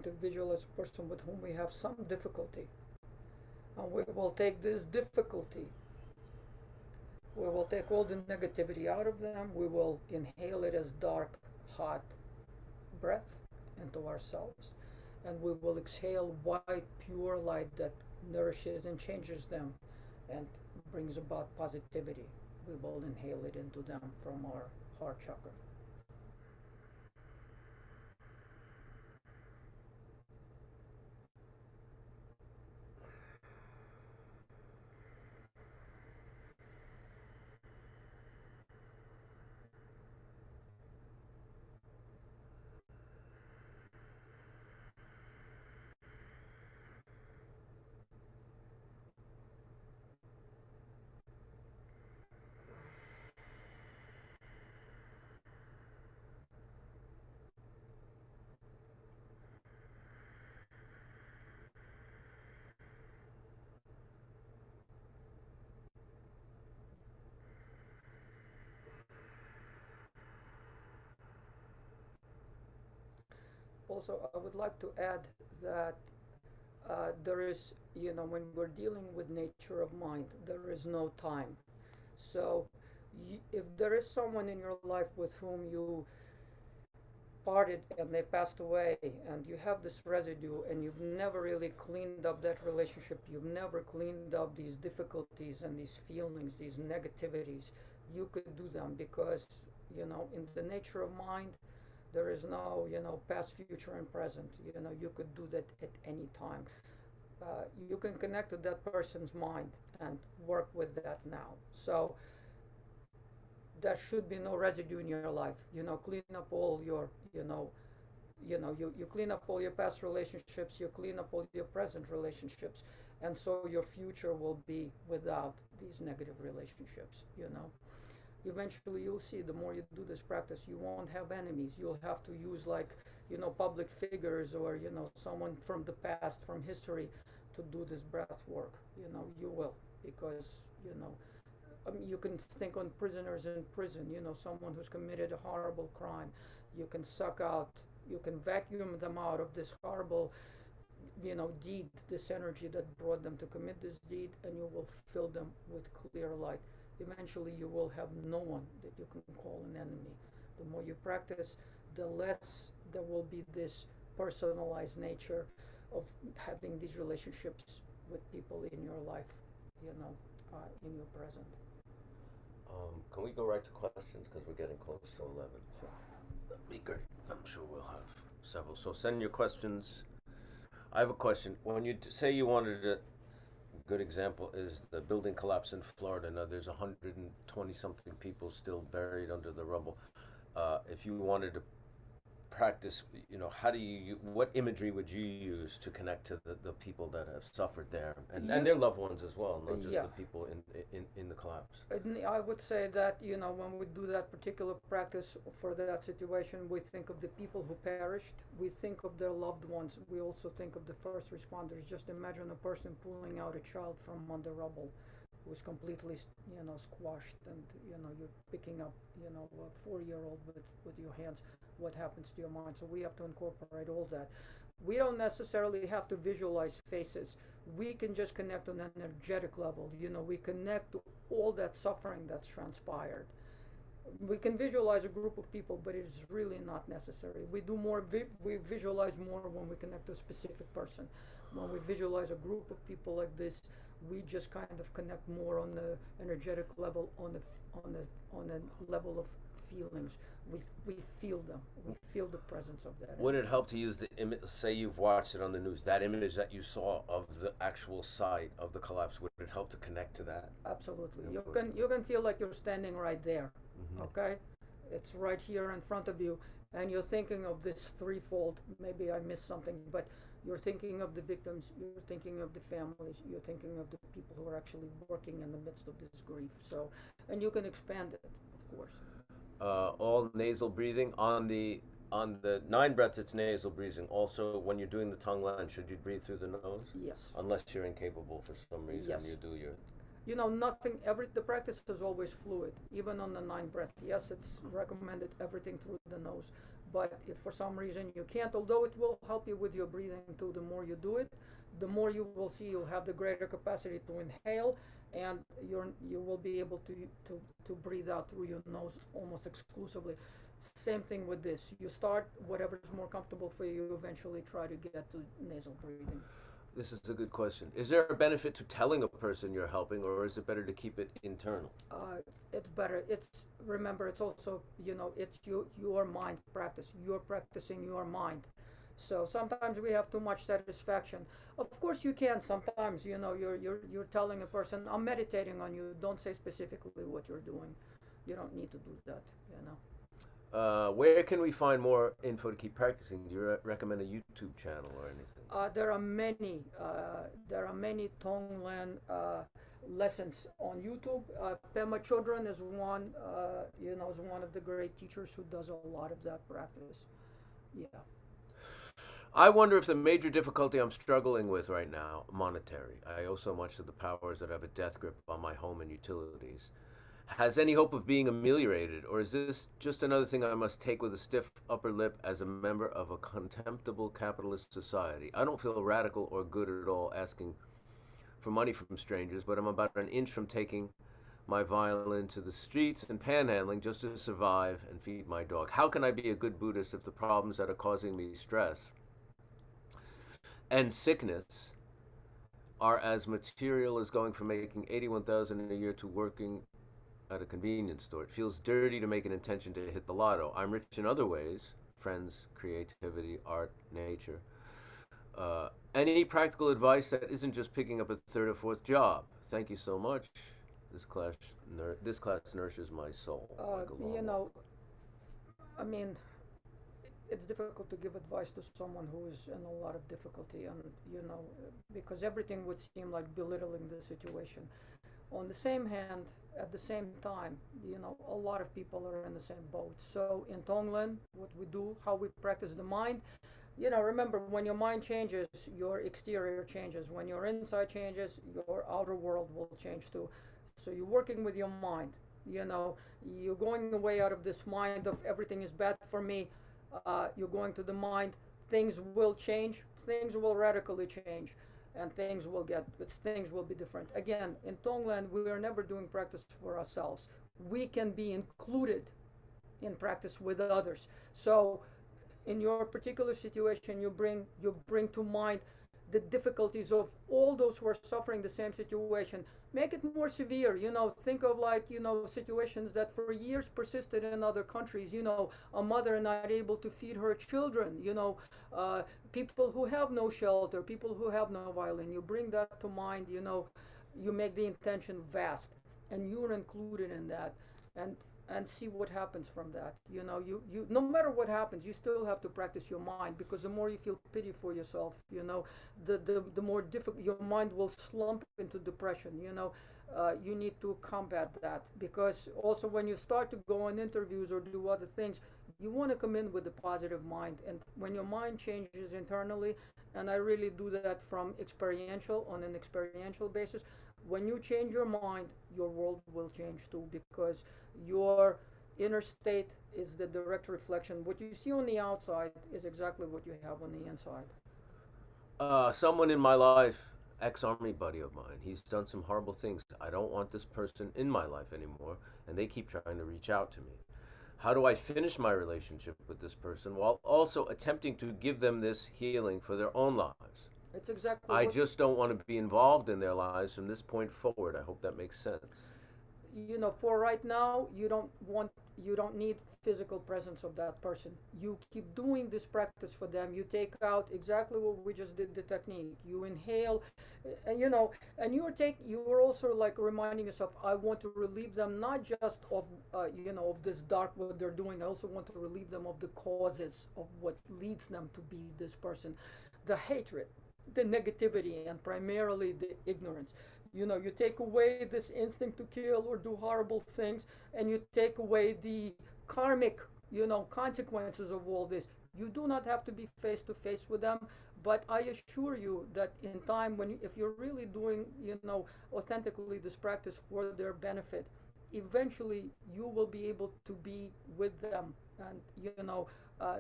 to visualize a person with whom we have some difficulty. And we will take this difficulty, we will take all the negativity out of them, we will inhale it as dark, hot breath into ourselves. And we will exhale white, pure light that nourishes and changes them and brings about positivity. We will inhale it into them from our heart chakra. Also, I would like to add that there is, when we're dealing with nature of mind, there is no time. So, if there is someone in your life with whom you parted and they passed away, and you have this residue, and you've never really cleaned up that relationship, you've never cleaned up these difficulties and these feelings, these negativities, you could do them because, in the nature of mind, there is no, past, future, and present. You could do that at any time. You can connect to that person's mind and work with that now. So there should be no residue in your life. Clean up all your, you clean up all your past relationships, you clean up all your present relationships, and so your future will be without these negative relationships. Eventually you'll see, the more you do this practice, you won't have enemies. You'll have to use, like, public figures, or someone from the past, from history, to do this breath work. You will, because you can think on prisoners in prison, someone who's committed a horrible crime. You can vacuum them out of this horrible deed, this energy that brought them to commit this deed, and you will fill them with clear light. Eventually you will have no one that you can call an enemy. The more you practice, the less there will be this personalized nature of having these relationships with people in your life, in your present. Can we go right to questions, because we're getting close to 11? Sure. That'd be great. I'm sure we'll have several. So send your questions. I have a question. When you say you wanted to, good example is the building collapse in Florida. Now there's 120 something people still buried under the rubble. If you wanted to practice, how do what imagery would you use to connect to the people that have suffered there, and their loved ones as well, not just the people in the collapse? I would say that, when we do that particular practice for that situation, we think of the people who perished, we think of their loved ones, we also think of the first responders. Just imagine a person pulling out a child from under rubble who is completely, squashed, and, you're picking up, a 4-year-old with your hands. What happens to your mind? So we have to incorporate all that. We don't necessarily have to visualize faces. we can just connect on an energetic level. We connect to all that suffering that's transpired. We can visualize a group of people, but it is really not necessary. We do more, we visualize more when we connect to a specific person. When we visualize a group of people like this, we just kind of connect more on the energetic level, on a level of feelings. We feel them. We feel the presence of that. Would it help to use the image? Say you've watched it on the news. That image that you saw of the actual site of the collapse. Would it help to connect to that? Absolutely. You can feel like you're standing right there. Mm-hmm. Okay, it's right here in front of you, and you're thinking of this threefold. Maybe I missed something, but you're thinking of the victims, you're thinking of the families, you're thinking of the people who are actually working in the midst of this grief. So, and you can expand it, of course. All nasal breathing on the 9 breaths. It's nasal breathing. Also, when you're doing the Tonglen, should you breathe through the nose? Yes. Unless you're incapable for some reason, yes. You do your. Nothing. The practice is always fluid, even on the 9 breath. Yes, it's recommended everything through the nose. But if for some reason you can't, although it will help you with your breathing too, the more you do it, the more you will see you'll have the greater capacity to inhale, and you will be able to breathe out through your nose almost exclusively. Same thing with this. You start whatever's more comfortable for you. Eventually, try to get to nasal breathing. This is a good question. Is there a benefit to telling a person you're helping, or is it better to keep it internal? It's better. Remember, it's also, it's your mind practice. You're practicing your mind. So sometimes we have too much satisfaction. Of course you can. Sometimes, you're telling a person, I'm meditating on you. Don't say specifically what you're doing. You don't need to do that, Where can we find more info to keep practicing? Do you recommend a YouTube channel or anything? There are many Tonglen lessons on YouTube. Pema Chodron is one, is one of the great teachers who does a lot of that practice. Yeah. I wonder if the major difficulty I'm struggling with right now, monetary. I owe so much to the powers that have a death grip on my home and utilities. Has any hope of being ameliorated, or is this just another thing I must take with a stiff upper lip as a member of a contemptible capitalist society? I don't feel radical or good at all asking for money from strangers, but I'm about an inch from taking my violin to the streets and panhandling just to survive and feed my dog. How can I be a good Buddhist if the problems that are causing me stress and sickness are as material as going from making $81,000 a year to working at a convenience store? It feels dirty to make an intention to hit the lotto. I'm rich in other ways: friends, creativity, art, nature. Any practical advice that isn't just picking up a 3rd or 4th job? Thank you so much. This class nourishes my soul. It's difficult to give advice to someone who is in a lot of difficulty, and because everything would seem like belittling the situation. On the same hand, at the same time, a lot of people are in the same boat. So in Tonglen, what we do, how we practice the mind, remember, when your mind changes, your exterior changes. When your inside changes, your outer world will change too. So you're working with your mind. You're going away out of this mind of everything is bad for me. You're going to the mind, things will change, things will radically change, and things will be different. Again, in Tonglen, we are never doing practice for ourselves. We can be included in practice with others. So in your particular situation, you bring to mind the difficulties of all those who are suffering the same situation. Make it more severe. Think of situations that for years persisted in other countries. A mother not able to feed her children. People who have no shelter, people who have no violin. You bring that to mind. You make the intention vast, and you're included in that, and see what happens from that. You no matter what happens, you still have to practice your mind, because the more you feel pity for yourself, the more difficult your mind will slump into depression. You need to combat that, because also when you start to go on interviews or do other things, you want to come in with a positive mind. And when your mind changes internally, and I really do that on an experiential basis, when you change your mind, your world will change too, because your inner state is the direct reflection. What you see on the outside is exactly what you have on the inside. Someone in my life ex-army buddy of mine. He's done some horrible things. I don't want this person in my life anymore, and they keep trying to reach out to me. How do I finish my relationship with this person while also attempting to give them this healing for their own lives? It's exactly I what, just don't want to be involved in their lives from this point forward. I hope that makes sense. for right now, you don't need physical presence of that person. You keep doing this practice for them. You take out exactly what we just did, the technique. You inhale, and you're also like reminding yourself, I want to relieve them not just of of this dark what they're doing. I also want to relieve them of the causes of what leads them to be this person, the hatred, the negativity, and primarily the ignorance. You take away this instinct to kill or do horrible things, and you take away the karmic consequences of all this. You do not have to be face to face with them, but I assure you that in time, if you're really doing authentically this practice for their benefit, eventually you will be able to be with them, and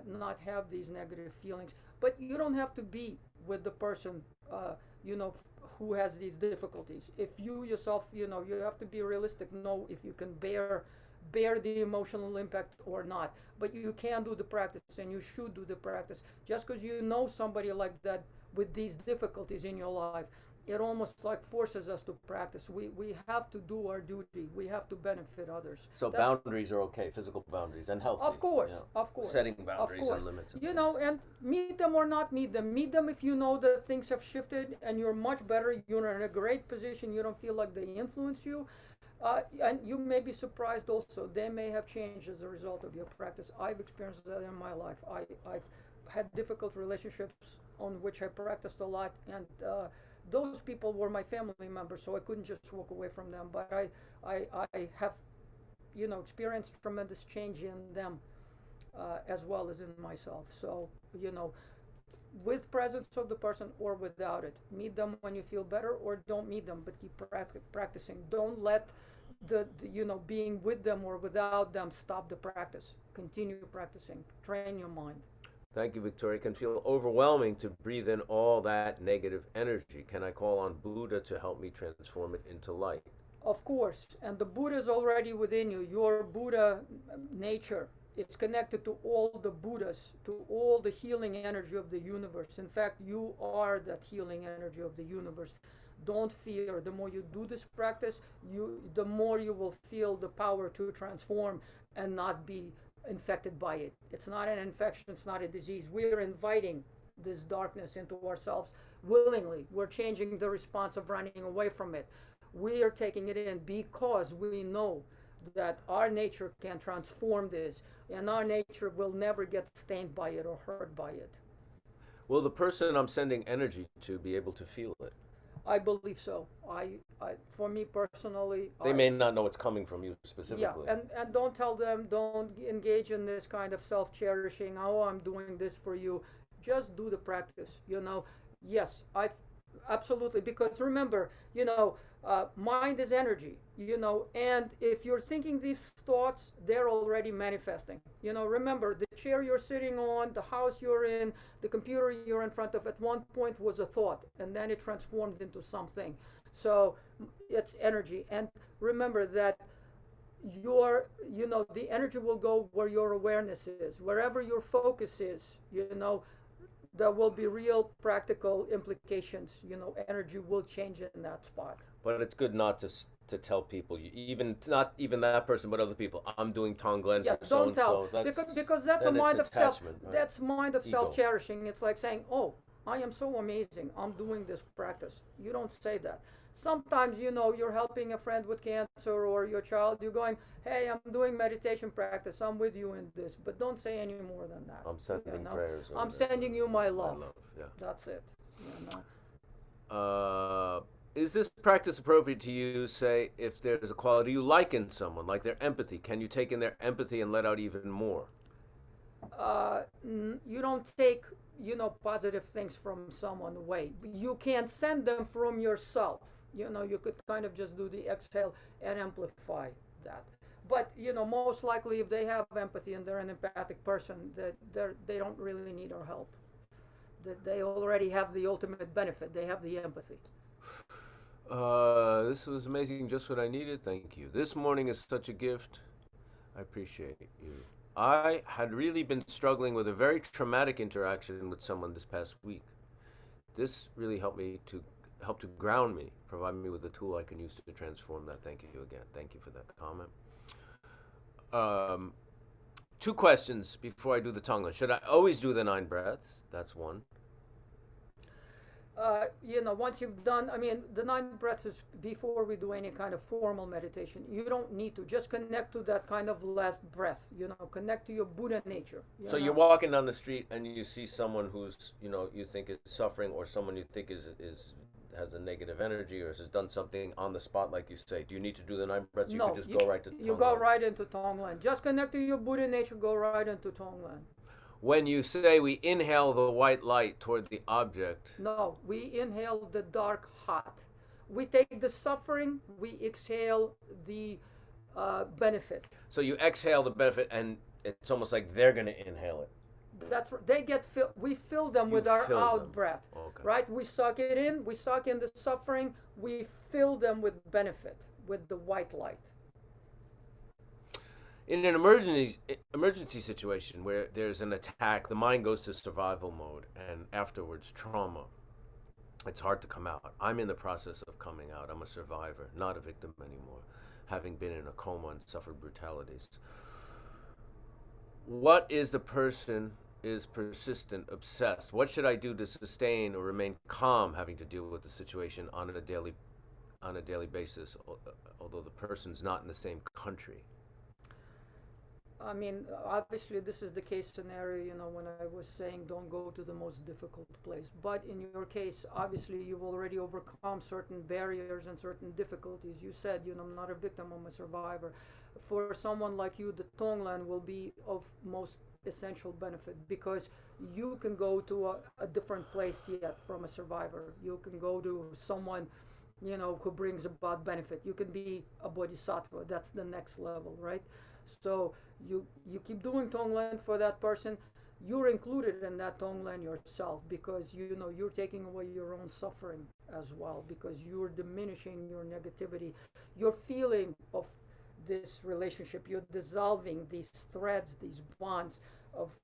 not have these negative feelings. But you don't have to be with the person you know who has these difficulties. If you yourself, you have to be realistic, know if you can bear the emotional impact or not. But you can do the practice, and you should do the practice. Just because you know somebody like that with these difficulties in your life, it almost like forces us to practice. We have to do our duty. We have to benefit others. So boundaries are okay, physical boundaries, and healthy. Of course, of course. Setting boundaries and limits. And meet them or not meet them. Meet them if you know that things have shifted and you're much better. You're in a great position. You don't feel like they influence you. And you may be surprised also. They may have changed as a result of your practice. I've experienced that in my life. I've had difficult relationships on which I practiced a lot, and those people were my family members, so I couldn't just walk away from them. But I have, experienced tremendous change in them as well as in myself. So, with presence of the person or without it, meet them when you feel better, or don't meet them, but keep practicing. Don't let the being with them or without them stop the practice. Continue practicing. Train your mind. Thank you, Victoria. It can feel overwhelming to breathe in all that negative energy. Can I call on Buddha to help me transform it into light? Of course, and the Buddha is already within you. Your Buddha nature, it's connected to all the Buddhas, to all the healing energy of the universe. In fact, you are that healing energy of the universe. Don't fear. The more you do this practice, the more you will feel the power to transform and not be infected by it. It's not an infection, it's not a disease. We're inviting this darkness into ourselves willingly. We're changing the response of running away from it. We are taking it in because we know that our nature can transform this, and our nature will never get stained by it or hurt by it. Will the person I'm sending energy to be able to feel it? I believe so. For me personally, they may not know it's coming from you specifically. Yeah, and don't tell them, don't engage in this kind of self-cherishing. Oh, I'm doing this for you. Just do the practice. Yes, I absolutely, because remember, mind is energy. And if you're thinking these thoughts, they're already manifesting. Remember, the chair you're sitting on, the house you're in, the computer you're in front of, at one point was a thought, and then it transformed into something. So it's energy. And remember that the energy will go where your awareness is. Wherever your focus is, there will be real practical implications. Energy will change in that spot. But it's good not to tell people, not even that person, but other people, I'm doing Tonglen for so and so. Because that's a mind of self. Right? That's mind of self-cherishing. It's like saying, "Oh, I am so amazing. I'm doing this practice." You don't say that. Sometimes, you're helping a friend with cancer or your child. You're going, "Hey, I'm doing meditation practice. I'm with you in this." But don't say any more than that. I'm sending prayers. I'm sending you my love. Yeah. That's it. Is this practice appropriate to use, say, if there's a quality you like in someone, like their empathy? Can you take in their empathy and let out even more? You don't take, positive things from someone away. You can send them from yourself. You could kind of just do the exhale and amplify that. But, most likely if they have empathy and they're an empathic person, they don't really need our help. They already have the ultimate benefit. They have the empathy. This was amazing, just what I needed. Thank you. This morning is such a gift. I appreciate you. I had really been struggling with a very traumatic interaction with someone this past week. This really help to ground me, provide me with a tool I can use to transform that. Thank you again. Thank you for that comment. Two questions before I do the Tonglen. Should I always do the 9 breaths? That's one. Once you've done, I mean, the 9 breaths is before we do any kind of formal meditation. You don't need to just connect to that kind of last breath, connect to your Buddha nature. So you're walking down the street and you see someone who's, you think is suffering, or someone you think has a negative energy or has done something on the spot, like you say. Do you need to do the 9 breaths? You No, can just go right to Tonglen. You go right into Tonglen. Just connect to your Buddha nature, go right into Tonglen. When you say we inhale the white light toward the object. No, we inhale the dark hot. We take the suffering, we exhale the benefit. So you exhale the benefit, and it's almost like they're going to inhale it. That's they get filled. We fill them with our out breath, right? We suck it in. We suck in the suffering. We fill them with benefit, with the white light. In an emergency situation where there's an attack, the mind goes to survival mode, and afterwards trauma. It's hard to come out. I'm in the process of coming out. I'm a survivor, not a victim anymore, having been in a coma and suffered brutalities. What is the person is persistent, obsessed? What should I do to sustain or remain calm, having to deal with the situation on a daily basis, although the person's not in the same country? I mean, obviously, this is the case scenario, when I was saying don't go to the most difficult place. But in your case, obviously, you've already overcome certain barriers and certain difficulties. You said, I'm not a victim, I'm a survivor. For someone like you, the Tonglen will be of most essential benefit, because you can go to a different place yet from a survivor. You can go to someone, who brings about benefit. You can be a bodhisattva. That's the next level, right? So you keep doing Tonglen for that person. You're included in that Tonglen yourself, because you're taking away your own suffering as well, because you're diminishing your negativity, your feeling of this relationship. You're dissolving these threads, these bonds of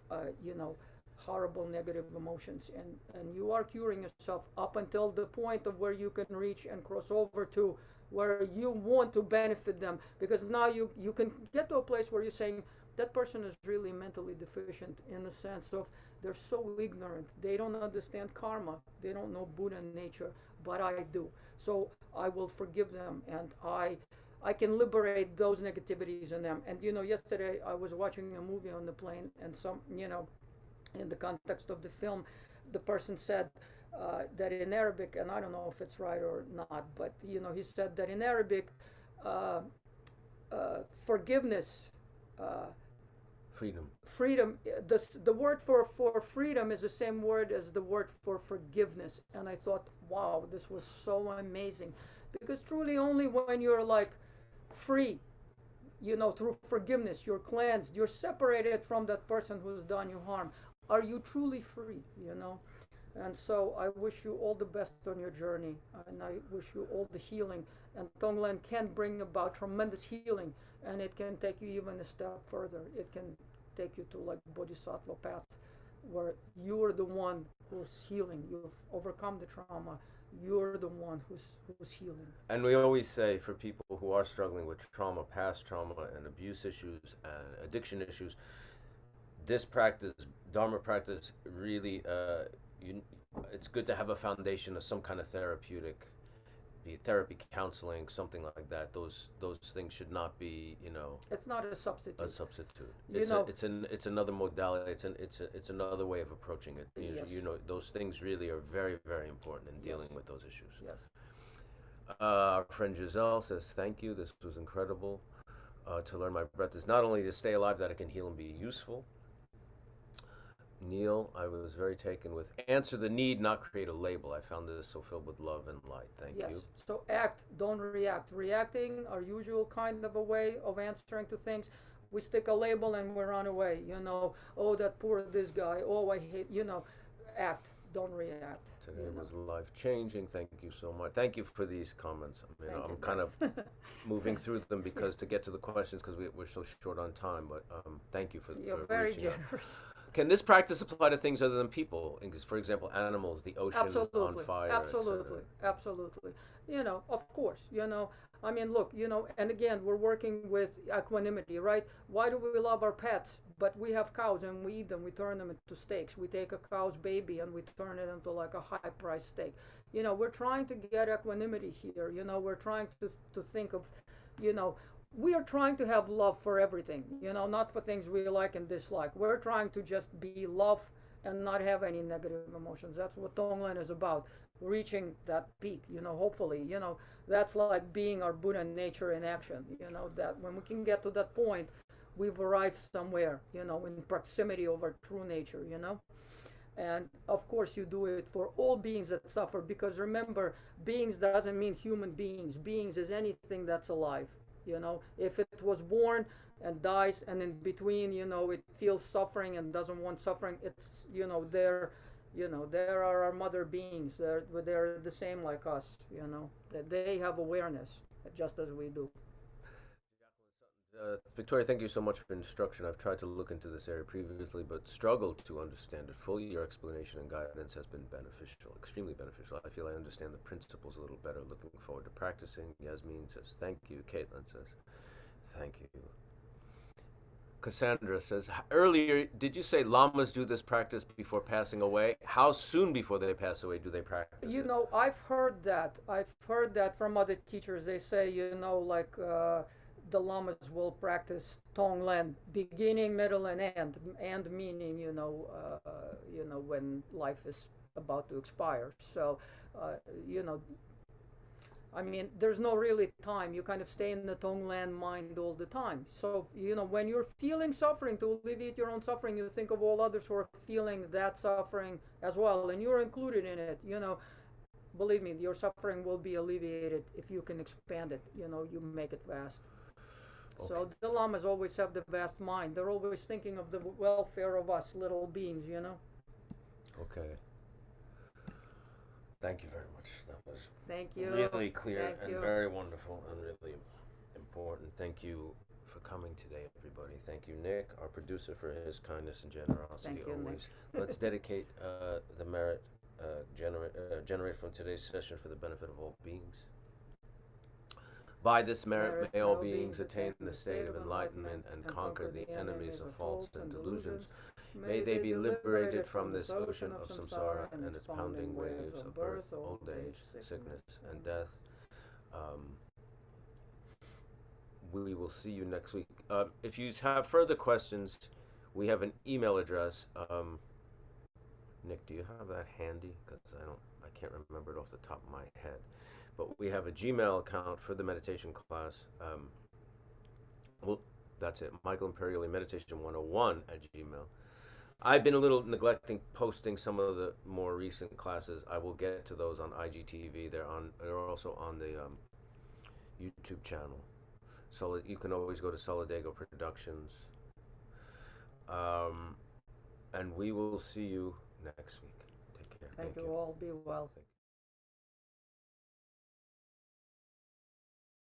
horrible negative emotions, and you are curing yourself up until the point of where you can reach and cross over to where you want to benefit them, because now you can get to a place where you're saying that person is really mentally deficient, in the sense of they're so ignorant, they don't understand karma, they don't know Buddha nature, but I do, so I will forgive them, and I can liberate those negativities in them. And yesterday I was watching a movie on the plane, and in the context of the film, the person said that in Arabic, and I don't know if it's right or not, but he said that in Arabic, forgiveness, freedom. The word for freedom is the same word as the word for forgiveness, and I thought, wow, this was so amazing, because truly only when you're like free, through forgiveness, you're cleansed, you're separated from that person who's done you harm, are you truly free, And so I wish you all the best on your journey, and I wish you all the healing. And Tonglen can bring about tremendous healing, and it can take you even a step further. It can take you to like Bodhisattva path, where you are the one who's healing. You've overcome the trauma. You're the one who's healing. And we always say, for people who are struggling with trauma, past trauma, and abuse issues and addiction issues, this practice, Dharma practice, really, it's good to have a foundation of some kind of therapeutic, be therapy, counseling, something like that. Those things should not be, It's not a substitute. It's another modality. It's another way of approaching it. Yes. Those things really are very, very important in dealing with those issues. Yes. Our friend Giselle says, "Thank you. This was incredible. To learn my breath is not only to stay alive, that it can heal and be useful." Neil, I was very taken with answer the need, not create a label. I found this so filled with love and light. Thank you. Yes. So act, don't react. Reacting, our usual kind of a way of answering to things. We stick a label and we run away. Oh, that poor this guy. Oh, I hate. Act. don't react. Today was life-changing. Thank you so much. Thank you for these comments. I mean, I'm kind of moving through them because to get to the questions because we're so short on time. But thank you for You're very reaching out. generous. Can this practice apply to things other than people? For example, animals, the ocean on fire, absolutely, absolutely. You know, of course, you know, I mean, look, you know, and again, we're working with equanimity, right? Why do we love our pets? But we have cows and we eat them, we turn them into steaks. We take a cow's baby and we turn it into like a high-priced steak. You know, we're trying to get equanimity here. You know, we're trying to think of, you know, we are trying to have love for everything, you know, not for things we like and dislike. We're trying to just be love and not have any negative emotions. That's what Tonglen is about, reaching that peak, you know, hopefully, you know, that's like being our Buddha nature in action, you know, that when we can get to that point, we've arrived somewhere, you know, in proximity of our true nature, you know. And of course you do it for all beings that suffer, because remember, beings doesn't mean human beings. Beings is anything that's alive. You know, if it was born and dies and in between, you know, it feels suffering and doesn't want suffering, it's, you know, there are our mother beings. They're the same like us, you know, that they have awareness just as we do. Victoria, thank you so much for instruction. I've tried to look into this area previously, but struggled to understand it fully. Your explanation and guidance has been beneficial, extremely beneficial. I feel I understand the principles a little better. Looking forward to practicing. Yasmin says, thank you. Caitlin says, thank you. Cassandra says, earlier, did you say lamas do this practice before passing away? How soon before they pass away do they practice You it? know, I've heard that. I've heard that from other teachers. They say, you know, like, the lamas will practice Tonglen, beginning, middle, and end meaning, you know, when life is about to expire. So, you know, I mean, there's no really time. You kind of stay in the Tonglen mind all the time. So, you know, when you're feeling suffering, to alleviate your own suffering, you think of all others who are feeling that suffering as well, and you're included in it. You know, believe me, your suffering will be alleviated if you can expand it. You know, you make it vast. Okay. So the lamas always have the vast mind. They're always thinking of the welfare of us little beings, you know. Okay. Thank you very much. That was Thank you. really clear Thank you. very wonderful and really important. Thank you for coming today, everybody. Thank you, Nick, our producer, for his kindness and generosity. Thank you, always. Nick. Let's dedicate the merit generated from today's session for the benefit of all beings. By this merit may all beings attain the state of enlightenment and conquer the enemies of faults and delusions. May they be liberated from this ocean of samsara and its pounding waves of birth, old age, sickness, and death. We will see you next week. If you have further questions, we have an email address. Nick, do you have that handy? Because I can't remember it off the top of my head. But we have a Gmail account for the meditation class. Well, that's it. Michael Imperioli, Meditation 101 at Gmail. I've been a little neglecting posting some of the more recent classes. I will get to those on IGTV. They're also on the YouTube channel. So you can always go to Solidago Productions. And we will see you next week. Take care. Thank you all. Be well.